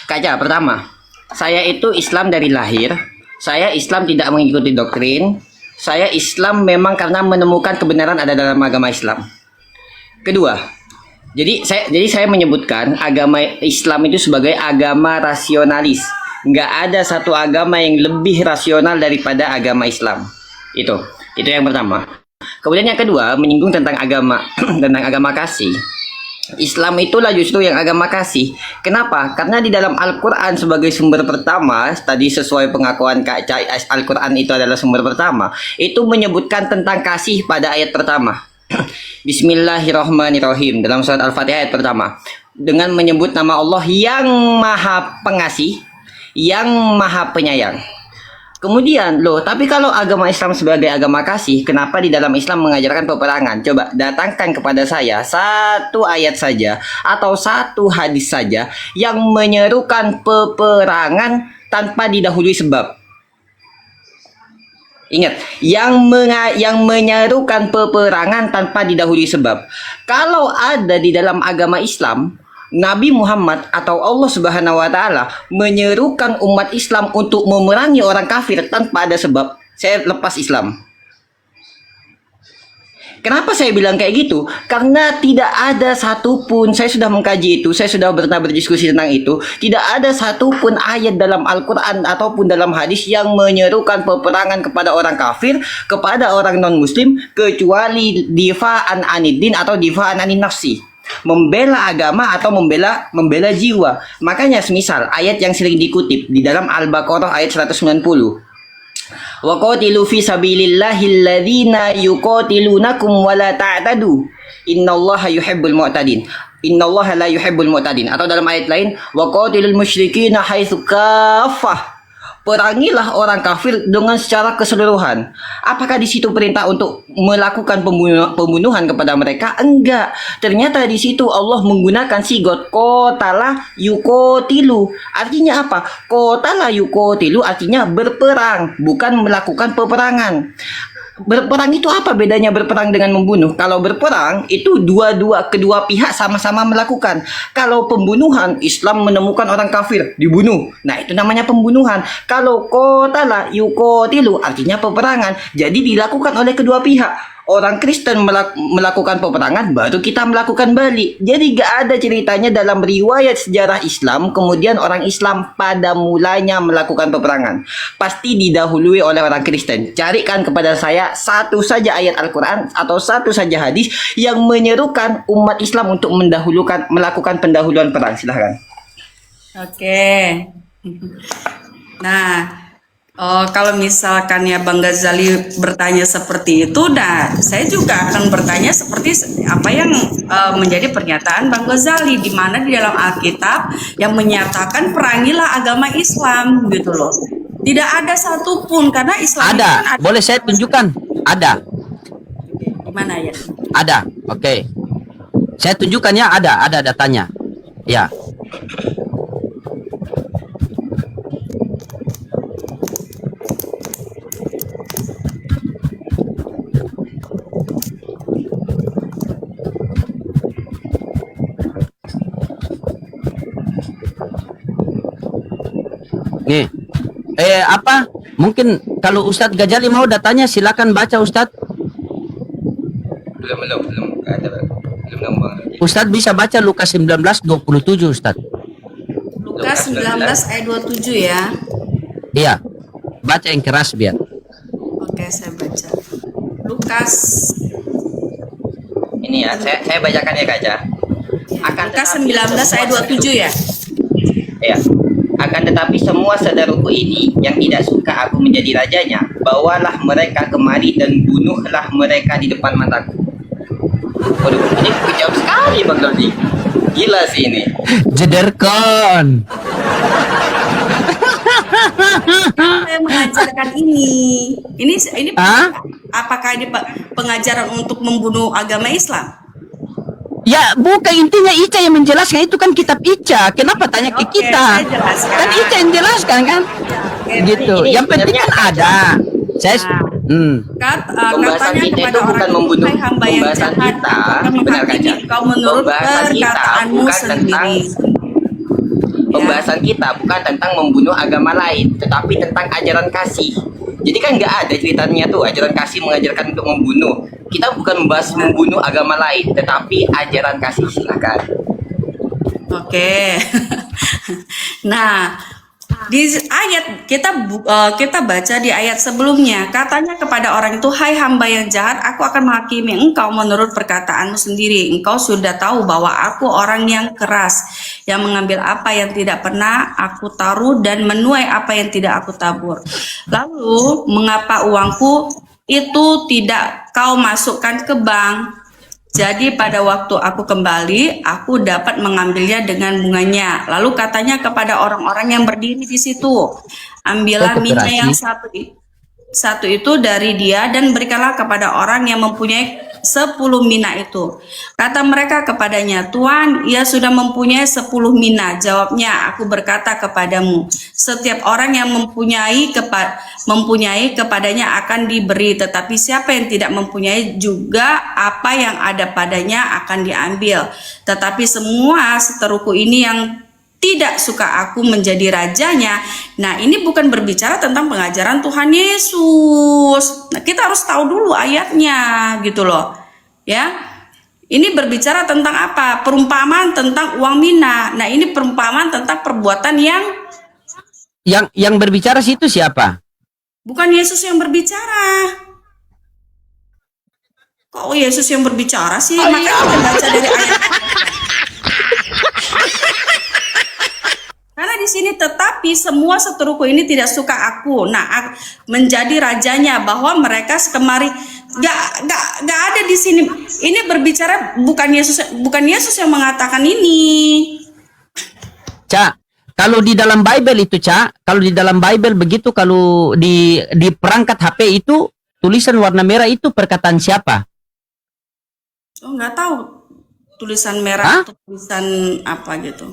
Kaca, pertama, saya itu Islam dari lahir. Saya Islam tidak mengikuti doktrin. Saya Islam memang karena menemukan kebenaran ada dalam agama Islam. Kedua, jadi saya menyebutkan agama Islam itu sebagai agama rasionalis. Nggak ada satu agama yang lebih rasional daripada agama Islam. Itu yang pertama. Kemudian yang kedua, menyinggung tentang agama tentang agama kasih. Islam itulah justru yang agama kasih. Kenapa? Karena di dalam Al-Quran sebagai sumber pertama, tadi sesuai pengakuan Kak Cai, Al-Quran itu adalah sumber pertama, itu menyebutkan tentang kasih pada ayat pertama. Bismillahirrahmanirrahim, dalam surat Al-Fatihah ayat pertama, dengan menyebut nama Allah yang Maha Pengasih, yang Maha Penyayang. Kemudian, tapi kalau agama Islam sebagai agama kasih, kenapa di dalam Islam mengajarkan peperangan? Coba datangkan kepada saya satu ayat saja atau satu hadis saja yang menyerukan peperangan tanpa didahului sebab. Ingat, yang menyerukan peperangan tanpa didahului sebab. Kalau ada di dalam agama Islam, Nabi Muhammad atau Allah Subhanahu wa taala menyerukan umat Islam untuk memerangi orang kafir tanpa ada sebab, saya lepas Islam. Kenapa saya bilang kayak gitu? Karena tidak ada satupun, saya sudah mengkaji itu, saya sudah pernah berdiskusi tentang itu, tidak ada satupun ayat dalam Al-Quran ataupun dalam hadis yang menyerukan peperangan kepada orang kafir, kepada orang non-muslim, kecuali difa'an aniddin atau difa'an anin nafsi. membela agama atau membela jiwa. Makanya semisal ayat yang sering dikutip di dalam Al-Baqarah ayat 190. Wa qatilu fi sabilillahi alladhina yuqatilunakum wa la ta'tadu. Innallaha yuhibbul mu'tadin. Innallaha la yuhibbul mu'tadin. Atau dalam ayat lain, wa qatilul musyrikina haitsu kaffah. Perangilah orang kafir dengan secara keseluruhan. Apakah di situ perintah untuk melakukan pembunuhan kepada mereka? Enggak. Ternyata di situ Allah menggunakan sigot qatala yuqatilu. Artinya apa? Qatala yuqatilu artinya berperang, bukan melakukan peperangan. Berperang itu apa bedanya berperang dengan membunuh? Kalau berperang itu kedua pihak sama-sama melakukan. Kalau pembunuhan, Islam menemukan orang kafir dibunuh. Nah, itu namanya pembunuhan. Kalau qatala yuqatilu artinya peperangan. Jadi dilakukan oleh kedua pihak. Orang Kristen melakukan peperangan, baru kita melakukan balik. Jadi gak ada ceritanya dalam riwayat sejarah Islam, kemudian orang Islam pada mulanya melakukan peperangan. Pasti didahului oleh orang Kristen. Carikan kepada saya satu saja ayat Al-Quran atau satu saja hadis yang menyerukan umat Islam untuk melakukan pendahuluan perang. Silahkan. Oke. Nah, kalau misalkan ya Bang Ghazali bertanya seperti itu, nah saya juga akan bertanya seperti apa yang menjadi pernyataan Bang Ghazali, di mana di dalam Alkitab yang menyatakan perangilah agama Islam gitu loh. Tidak ada satupun, karena Islam itu kan Ada, boleh saya tunjukkan? Ada, di mana ya? ada. Oke. Saya tunjukkannya ada datanya. Ya. Nih, apa? Mungkin kalau Ustadz Ghazali mau datanya silakan baca Ustadz. Belum ada. Belum ngomong. Ustadz bisa baca Lukas 19:27 Ustadz. Lukas 19 ayat 27 ya. Iya. Baca yang keras biar. Oke, saya baca. Lukas Ini ya, saya bacakan ya Kak. Lukas 19 ayat 27 ya. Ya. Akan tetapi semua saudaraku ini yang tidak suka aku menjadi rajanya, bawalah mereka kemari dan bunuhlah mereka di depan mataku. Waduh, ini kejam sekali Bang Dodi. Gila sih ini. Jederkon. Saya mengajarkan ini. Ini Hah? apakah ini pengajaran untuk membunuh agama Islam? Ya, bukan, intinya Ica yang menjelaskan, itu kan kitab Ica. Kenapa tanya ke Oke, kita? saya jelaskan. Kan Ica yang jelaskan kan? Gitu. ini Yang penting kan sebenarnya ada. Saya Pembahasan katanya kita kepada itu bukan orang membunuh. hai hamba yang Pembahasan jahat, kita, aku akan benar menghakimi Kaca? engkau menurut Pembahasan kita perkataanmu bukan sendiri. Pembahasan kita bukan tentang membunuh agama lain, tetapi tentang ajaran kasih. Jadi kan nggak ada ceritanya tuh ajaran kasih mengajarkan untuk membunuh. Kita bukan membahas membunuh agama lain, tetapi ajaran kasih. Silakan. Oke. Nah, di ayat kita baca di ayat sebelumnya, katanya kepada orang itu, hai hamba yang jahat, aku akan menghakimi engkau menurut perkataanmu sendiri. Engkau sudah tahu bahwa aku orang yang keras, yang mengambil apa yang tidak pernah aku taruh dan menuai apa yang tidak aku tabur. Lalu mengapa uangku itu tidak kau masukkan ke bank? Jadi pada waktu aku kembali, aku dapat mengambilnya dengan bunganya. Lalu katanya kepada orang-orang yang berdiri di situ, ambillah minyak yang satu itu dari dia dan berikanlah kepada orang yang mempunyai 10 mina itu. Kata mereka kepadanya, Tuan, ia sudah mempunyai 10 mina. Jawabnya, aku berkata kepadamu, setiap orang yang mempunyai kepadanya akan diberi, tetapi siapa yang tidak mempunyai juga apa yang ada padanya akan diambil. Tetapi semua seteruku ini yang tidak suka aku menjadi rajanya. Nah, ini bukan berbicara tentang pengajaran Tuhan Yesus. Nah, kita harus tahu dulu ayatnya gitu loh. Ya. Ini berbicara tentang apa? Perumpamaan tentang uang mina. Nah, ini perumpamaan tentang perbuatan yang berbicara situ siapa? bukan Yesus yang berbicara. kok Yesus yang berbicara sih? Makanya kita baca dari ayat. Karena di sini tetapi semua seteruku ini tidak suka aku. Nah, menjadi rajanya bahwa mereka kemari nggak ada di sini. Ini berbicara bukan Yesus yang mengatakan ini. Cak, kalau di dalam Bible itu, Cak, kalau di dalam Bible begitu, kalau di perangkat HP itu tulisan warna merah itu perkataan siapa? Oh, nggak tahu tulisan merah Hah? atau tulisan apa gitu.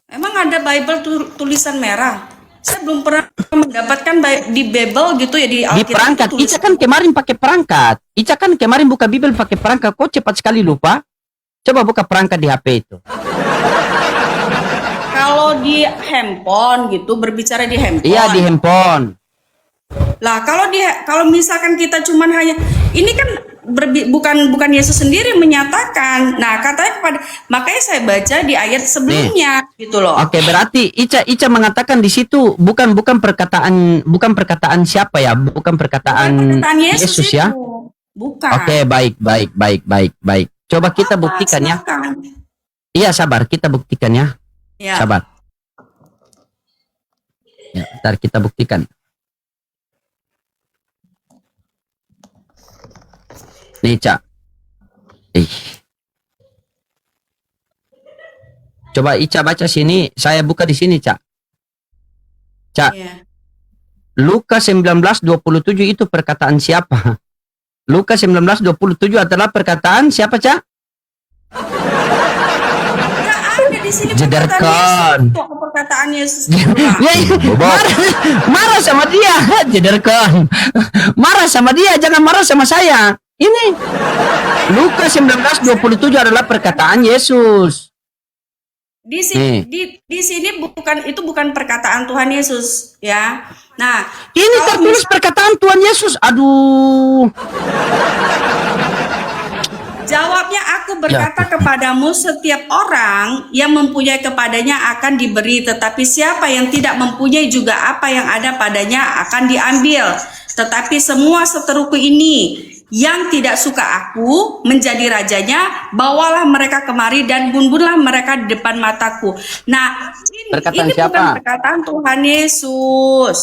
Emang ada Bible tulisan merah? Saya belum pernah mendapatkan di Bible gitu ya, di Di Alkitab. perangkat. itu Ica kan kemarin pakai perangkat. Ica kan kemarin buka Bible pakai perangkat. Kok cepat sekali lupa? Coba buka perangkat di HP itu. Kalau di handphone gitu, berbicara di handphone. Iya, di handphone. Lah kalau misalkan kita cuman hanya ini kan bukan Yesus sendiri menyatakan. Nah, katanya makanya saya baca di ayat sebelumnya gitu loh. Oke, berarti Ica mengatakan di situ bukan perkataan siapa ya? Bukan perkataan Yesus itu. ya? Bukan. Oke, baik. Coba kita buktikan ya. Silakan. Iya, sabar, kita buktikan ya. Ya. Sabar. Ya, ntar kita buktikan. Nih, Cak. Coba Ica baca sini, saya buka di sini, Cak. Cak, Ya. Lukas 19:27 itu perkataan siapa? Lukas 19:27 adalah perkataan siapa, Cak? Nggak ada di sini Jederkan. perkataan Yesus. Ya, marah sama dia, jederkan. Marah sama dia, jangan marah sama saya. Ini Lukas 19:27 adalah perkataan Yesus. Di sini di sini bukan perkataan Tuhan Yesus ya. Nah, Ini kalau tertulis perkataan Tuhan Yesus. Aduh. jawabnya aku berkata kepadamu, setiap orang yang mempunyai kepadanya akan diberi, tetapi siapa yang tidak mempunyai juga apa yang ada padanya akan diambil. Tetapi semua seteruku ini yang tidak suka aku menjadi rajanya, bawalah mereka kemari dan bumbunlah mereka di depan mataku. Nah, Perkataan ini siapa? bukan perkataan Tuhan Yesus.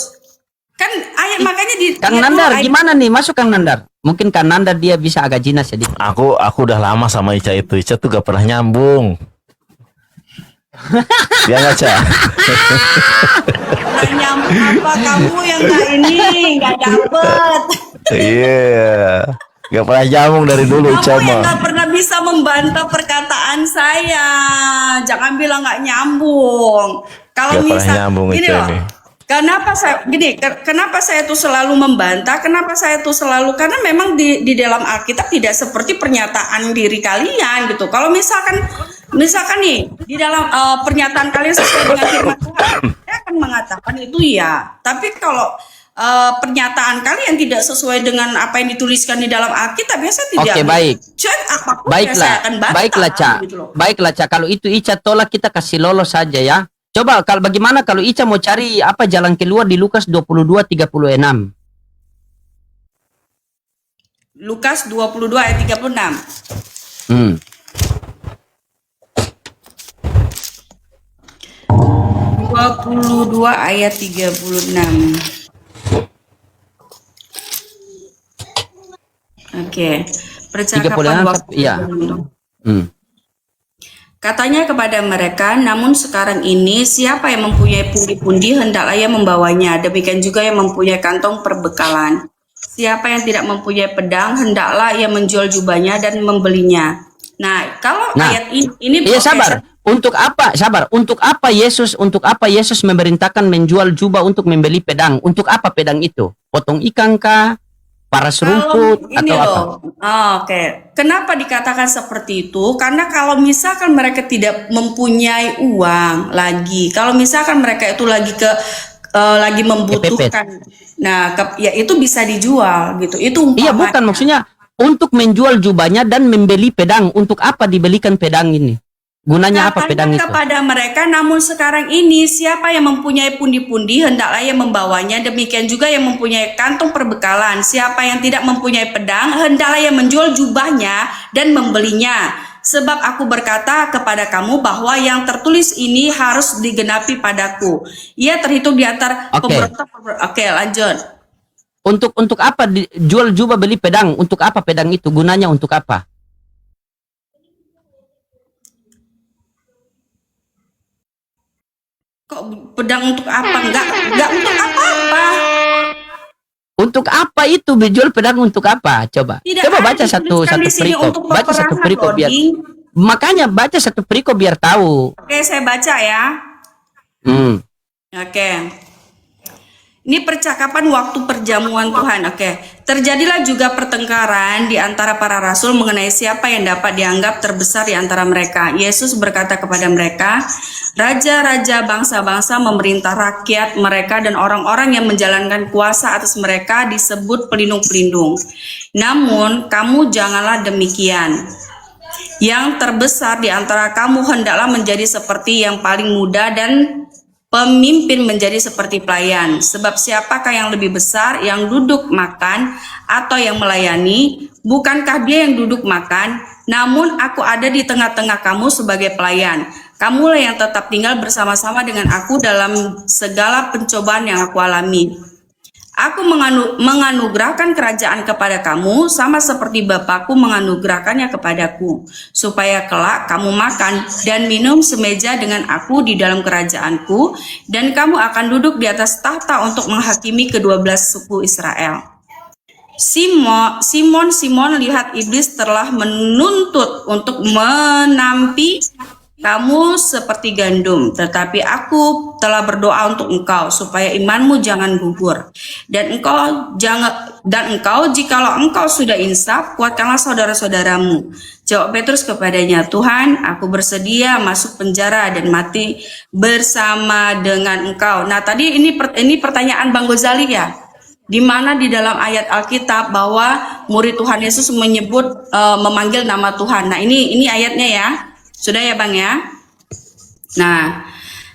Kan ayat makanya di Kang Nandar, gimana nih? Masuk Kang Nandar. Mungkin Kang Nandar dia bisa agak jinas sedikit. Aku udah lama sama Ica itu. Ica tuh gak pernah nyambung. Dia nggak, Ca? Nah, nyambung apa kamu yang nggak dapet. Iya. Gak pernah nyambung dari dulu, Ica Kamu yang mah. nggak pernah bisa membantah perkataan saya. Jangan bilang nggak nyambung. Kalau Nggak pernah misal nyambung, gini Ica loh. ini. Kenapa saya tuh selalu membantah? Kenapa saya tuh selalu, karena memang di dalam Alkitab tidak seperti pernyataan diri kalian gitu. Kalau misalkan nih di dalam pernyataan kalian sesuai dengan firman Tuhan, saya akan mengatakan itu ya. Tapi kalau pernyataan kalian tidak sesuai dengan apa yang dituliskan di dalam Alkitab, ya saya tidak. Oke, baik. Apapun ya saya Baiklah, akan bantah. baiklah, Ca. Gitu loh. Baiklah, Ca. Kalau itu Ica tolak, kita kasih lolos saja ya. Coba bagaimana kalau Ica mau cari apa jalan keluar di Lukas 22:36? Lukas 22 ayat 36. 22 ayat 36. Oke. Percakapan 36, waktu. iya. Katanya kepada mereka, namun sekarang ini siapa yang mempunyai pundi-pundi hendaklah ia membawanya. Demikian juga yang mempunyai kantong perbekalan. Siapa yang tidak mempunyai pedang hendaklah ia menjual jubahnya dan membelinya. Nah, kalau ayat ini Iya, sabar. Untuk apa? Sabar. Untuk apa Yesus memerintahkan menjual jubah untuk membeli pedang? Untuk apa pedang itu? Potong ikan kah? Paras rumput atau apa? Oke. Kenapa dikatakan seperti itu? Karena kalau misalkan mereka tidak mempunyai uang lagi, kalau misalkan mereka itu lagi membutuhkan, ya itu bisa dijual gitu. Itu Iya, umpamanya. bukan maksudnya untuk menjual jubahnya dan membeli pedang. Untuk apa dibelikan pedang ini? Gunanya apa pedang Katanya itu? kepada mereka, namun sekarang ini siapa yang mempunyai pundi-pundi hendaklah ia membawanya, demikian juga yang mempunyai kantong perbekalan. Siapa yang tidak mempunyai pedang hendaklah ia menjual jubahnya dan membelinya. Sebab aku berkata kepada kamu bahwa yang tertulis ini harus digenapi padaku. Ia terhitung di antara Oke. pemberontak. Oke, lanjut. Untuk apa jual jubah beli pedang? Untuk apa pedang itu? Gunanya untuk apa? Kok pedang untuk apa? Enggak untuk apa-apa. Untuk apa itu jual pedang untuk apa? Coba. Tidak Coba ada baca satu dituliskan di sini perikop. untuk Baca satu peperangan, perikop biar. Loding. Makanya baca satu perikop biar tahu. Oke, saya baca ya. Hmm. Oke. Ini percakapan waktu perjamuan Tuhan. Oke. Terjadilah juga pertengkaran di antara para rasul mengenai siapa yang dapat dianggap terbesar di antara mereka. Yesus berkata kepada mereka, raja-raja bangsa-bangsa memerintah rakyat mereka dan orang-orang yang menjalankan kuasa atas mereka disebut pelindung-pelindung. Namun kamu janganlah demikian. Yang terbesar di antara kamu hendaklah menjadi seperti yang paling muda dan pemimpin menjadi seperti pelayan. Sebab siapakah yang lebih besar, yang duduk makan atau yang melayani? Bukankah dia yang duduk makan? Namun aku ada di tengah-tengah kamu sebagai pelayan. Kamulah yang tetap tinggal bersama-sama dengan aku dalam segala pencobaan yang aku alami. Aku menganugerahkan kerajaan kepada kamu sama seperti Bapakku menganugerahkannya kepadaku, supaya kelak kamu makan dan minum semeja dengan aku di dalam kerajaanku, dan kamu akan duduk di atas tahta untuk menghakimi ke-12 suku Israel. Simon, lihat iblis telah menuntut untuk menampi kamu seperti gandum, tetapi aku telah berdoa untuk engkau supaya imanmu jangan gugur. Dan engkau jikalau engkau sudah insaf, kuatkanlah saudara-saudaramu. Jawab Petrus kepadanya, Tuhan, aku bersedia masuk penjara dan mati bersama dengan engkau. Nah, tadi ini pertanyaan Bang Gozali ya. Di mana di dalam ayat Alkitab bahwa murid Tuhan Yesus menyebut memanggil nama Tuhan. Nah, ini ayatnya ya. Sudah ya Bang ya? Nah,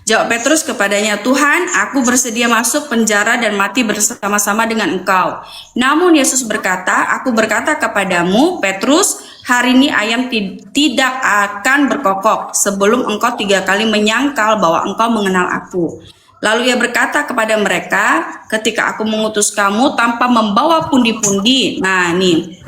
jawab Petrus kepadanya, Tuhan, aku bersedia masuk penjara dan mati bersama-sama dengan engkau. Namun Yesus berkata, aku berkata kepadamu, Petrus, hari ini ayam tidak akan berkokok sebelum engkau 3 kali menyangkal bahwa engkau mengenal aku. Lalu ia berkata kepada mereka, ketika aku mengutus kamu tanpa membawa pundi-pundi. Nah, nih.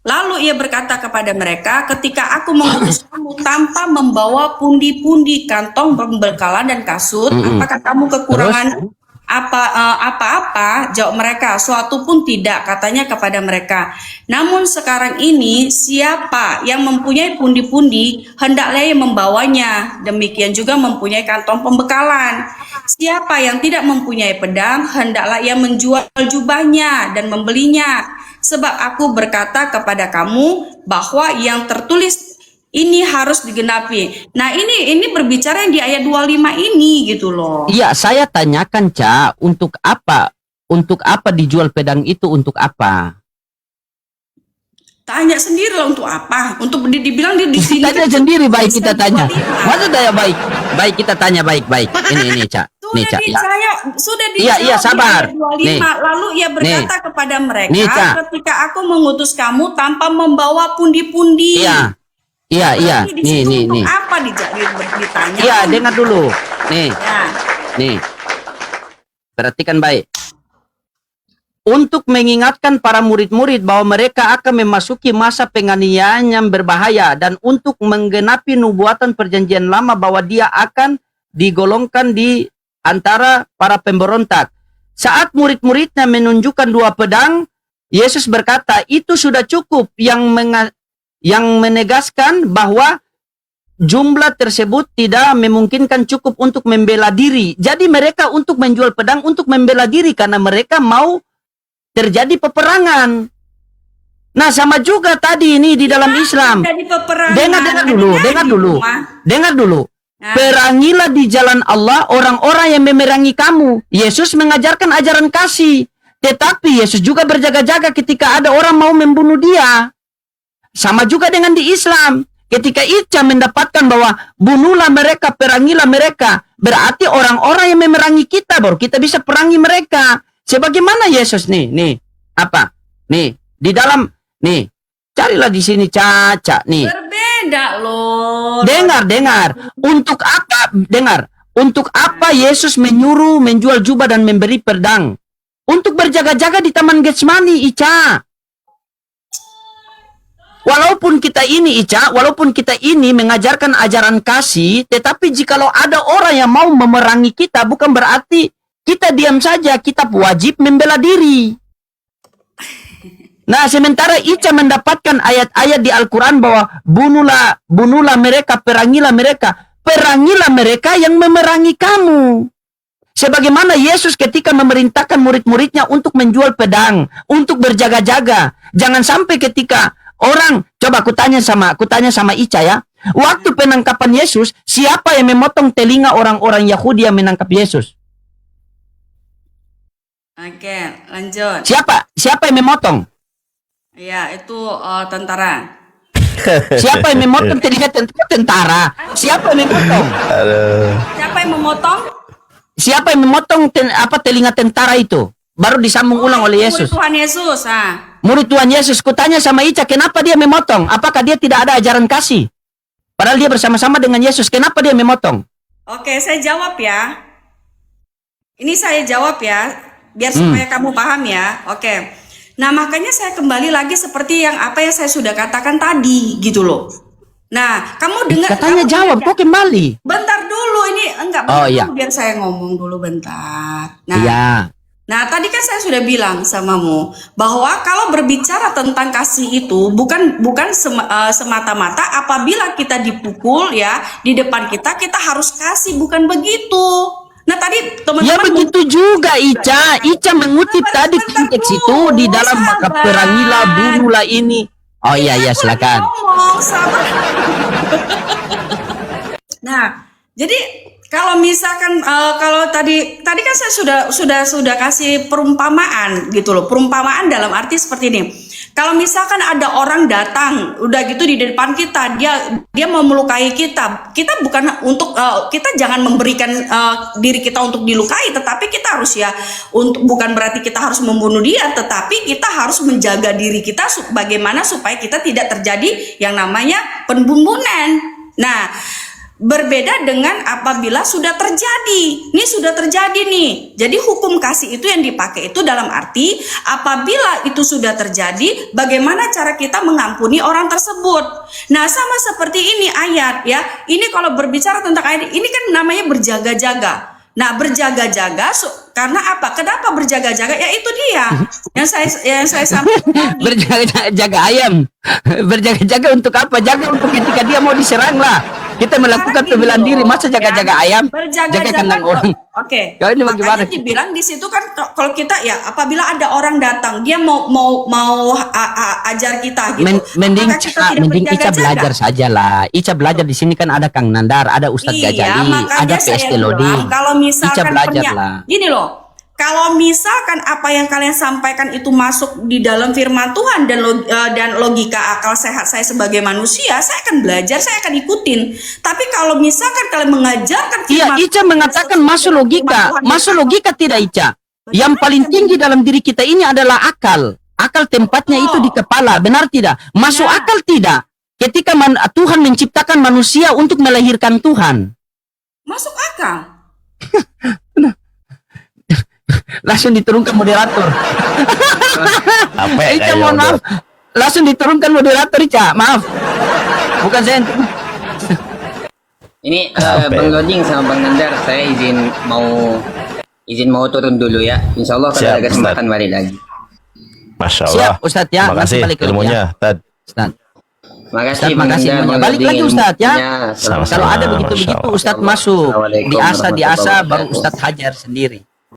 Lalu ia berkata kepada mereka, ketika aku mengutus kamu tanpa membawa pundi-pundi, kantong pembekalan dan kasut, apakah kamu kekurangan apa-apa? Jawab mereka, suatu pun tidak, katanya kepada mereka. Namun sekarang ini siapa yang mempunyai pundi-pundi, hendaklah ia membawanya. Demikian juga mempunyai kantong pembekalan. Siapa yang tidak mempunyai pedang, hendaklah ia menjual jubahnya dan membelinya. Sebab aku berkata kepada kamu bahwa yang tertulis ini harus digenapi. Nah, ini berbicara yang di ayat 25 ini gitu loh. Iya, saya tanyakan, Ca, untuk apa? Untuk apa dijual pedang itu, untuk apa? Tanya sendiri lah untuk apa? Untuk dibilang dia di sini. Tanya sendiri, baik kita tanya. Masa daya baik? Baik kita tanya baik-baik. Ini, Ca. Nih, Ca. Sudah Iya, sabar. Di ayat 25. Nih. Lalu ia berkata kepada mereka, Nih, Ca. ketika aku mengutus kamu tanpa membawa pundi-pundi. Iya. Berarti di situ Nih. untuk apa ditanya? Iya, dengar dulu. Nih. Ya. Nih. Perhatikan baik. Untuk mengingatkan para murid-murid bahwa mereka akan memasuki masa penganiayaan yang berbahaya, dan untuk menggenapi nubuatan perjanjian lama bahwa dia akan digolongkan di antara para pemberontak. Saat murid-muridnya menunjukkan 2 pedang, Yesus berkata, itu sudah cukup, yang menegaskan bahwa jumlah tersebut tidak memungkinkan cukup untuk membela diri. Jadi mereka untuk menjual pedang untuk membela diri karena mereka mau terjadi peperangan. Nah, sama juga tadi ini di dalam Islam. Dengar dulu. Nah. Perangilah di jalan Allah orang-orang yang memerangi kamu. Yesus mengajarkan ajaran kasih. Tetapi Yesus juga berjaga-jaga ketika ada orang mau membunuh dia. Sama juga dengan di Islam. Ketika Ica mendapatkan bahwa bunuhlah mereka, perangilah mereka, berarti orang-orang yang memerangi kita baru kita bisa perangi mereka. Sebagaimana Yesus nih, apa? Nih, di dalam nih, carilah di sini Caca nih. Berbeda loh. Dengar. Untuk apa Yesus menyuruh menjual jubah dan memberi pedang? Untuk berjaga-jaga di Taman Getsemani, Ica. Walaupun kita ini mengajarkan ajaran kasih, tetapi jikalau ada orang yang mau memerangi kita, bukan berarti kita diam saja, kita wajib membela diri. Nah, sementara Ica mendapatkan ayat-ayat di Al-Quran bahwa bunuhlah mereka, perangilah mereka yang memerangi kamu. Sebagaimana Yesus ketika memerintahkan murid-muridnya untuk menjual pedang, untuk berjaga-jaga. Jangan sampai ketika orang, coba kutanya sama Ica ya. Waktu penangkapan Yesus, siapa yang memotong telinga orang-orang Yahudi yang menangkap Yesus? Oke, lanjut. Siapa yang memotong? Ya, itu tentara. Siapa yang memotong telinga tentara? Siapa yang memotong? Siapa yang memotong? Siapa yang memotong telinga tentara itu? Baru disambung ulang oleh Yesus. Murid Tuhan Yesus. Murid Tuhan Yesus. Kutanya sama Ica, kenapa dia memotong? Apakah dia tidak ada ajaran kasih? Padahal dia bersama-sama dengan Yesus. Kenapa dia memotong? Oke, saya jawab ya. Ini saya jawab ya, biar supaya kamu paham ya. Oke. Nah, makanya saya kembali lagi seperti yang saya sudah katakan tadi gitu loh. Nah, kamu dengar. Katanya jawab, kok kembali? Bentar dulu, ini enggak dulu, biar saya ngomong dulu bentar. Nah, iya. Nah, tadi kan saya sudah bilang samamu bahwa kalau berbicara tentang kasih itu bukan semata-mata apabila kita dipukul ya di depan kita harus kasih, bukan begitu. Nah, tadi teman-teman ya begitu juga Ica. Ica mengutip tadi konteks itu di dalam maka perangilah, bunuhlah ini. Oh iya, silakan. Nah, jadi kalau misalkan kalau tadi kan saya sudah kasih perumpamaan gitu loh. Perumpamaan dalam arti seperti ini. Kalau misalkan ada orang datang udah gitu di depan kita, dia mau melukai kita bukan untuk kita jangan memberikan diri kita untuk dilukai, tetapi kita harus bukan berarti kita harus membunuh dia, tetapi kita harus menjaga diri kita bagaimana supaya kita tidak terjadi yang namanya pembunuhan. Nah, berbeda dengan apabila sudah terjadi. Ini sudah terjadi nih. Jadi hukum kasih itu yang dipakai itu dalam arti apabila itu sudah terjadi, bagaimana cara kita mengampuni orang tersebut. Nah, sama seperti ini ayat ya. Ini kalau berbicara tentang ayat ini kan namanya berjaga-jaga. Nah, berjaga-jaga karena apa? Kenapa berjaga-jaga? Ya itu dia yang saya sampaikan. Berjaga-jaga ayam. Berjaga-jaga untuk apa? Jaga untuk ketika dia mau diserang lah. Kita melakukan pembelaan diri, masa jaga-jaga ayam? Jaga kandang orang. Oke. Kalau ini bagaimana? Makanya dibilang di situ kan kalau kita ya apabila ada orang datang dia mau ajar kita gitu. Mending Ica belajar saja lah. Ica belajar di sini kan ada Kang Nandar, ada Ustadz Gajali, ada PST Loding. Kalau misalkan Ica belajar lah. Gini loh. Kalau misalkan apa yang kalian sampaikan itu masuk di dalam firman Tuhan dan logika akal sehat saya sebagai manusia, saya akan belajar, saya akan ikutin. Tapi kalau misalkan kalian mengajarkan firman Ica mengatakan masuk logika. Masuk logika tidak, Ica. Yang paling tinggi dalam diri kita ini adalah akal. Akal tempatnya itu di kepala, benar tidak? Masuk akal tidak? Ketika Tuhan menciptakan manusia untuk melahirkan Tuhan. Masuk akal. Langsung diturunkan moderator. Apa ya? Ica, mohon maaf. Langsung diturunkan moderator, Ica. Maaf. Bukan saya. Ini Bang Loding sama Bang Nandar, saya izin mau turun dulu ya. Insya Allah kalau ada kesempatan balik lagi. Masya Allah. Siap, Ustadz ya. Terima kasih ilmunya, Tad. Ustadz. Makasih, makasih. Balik lagi Ustadz ya. Sama-sama. Kalau ada begitu-begitu Ustadz masuk. Di asa baru Ustadz hajar sendiri.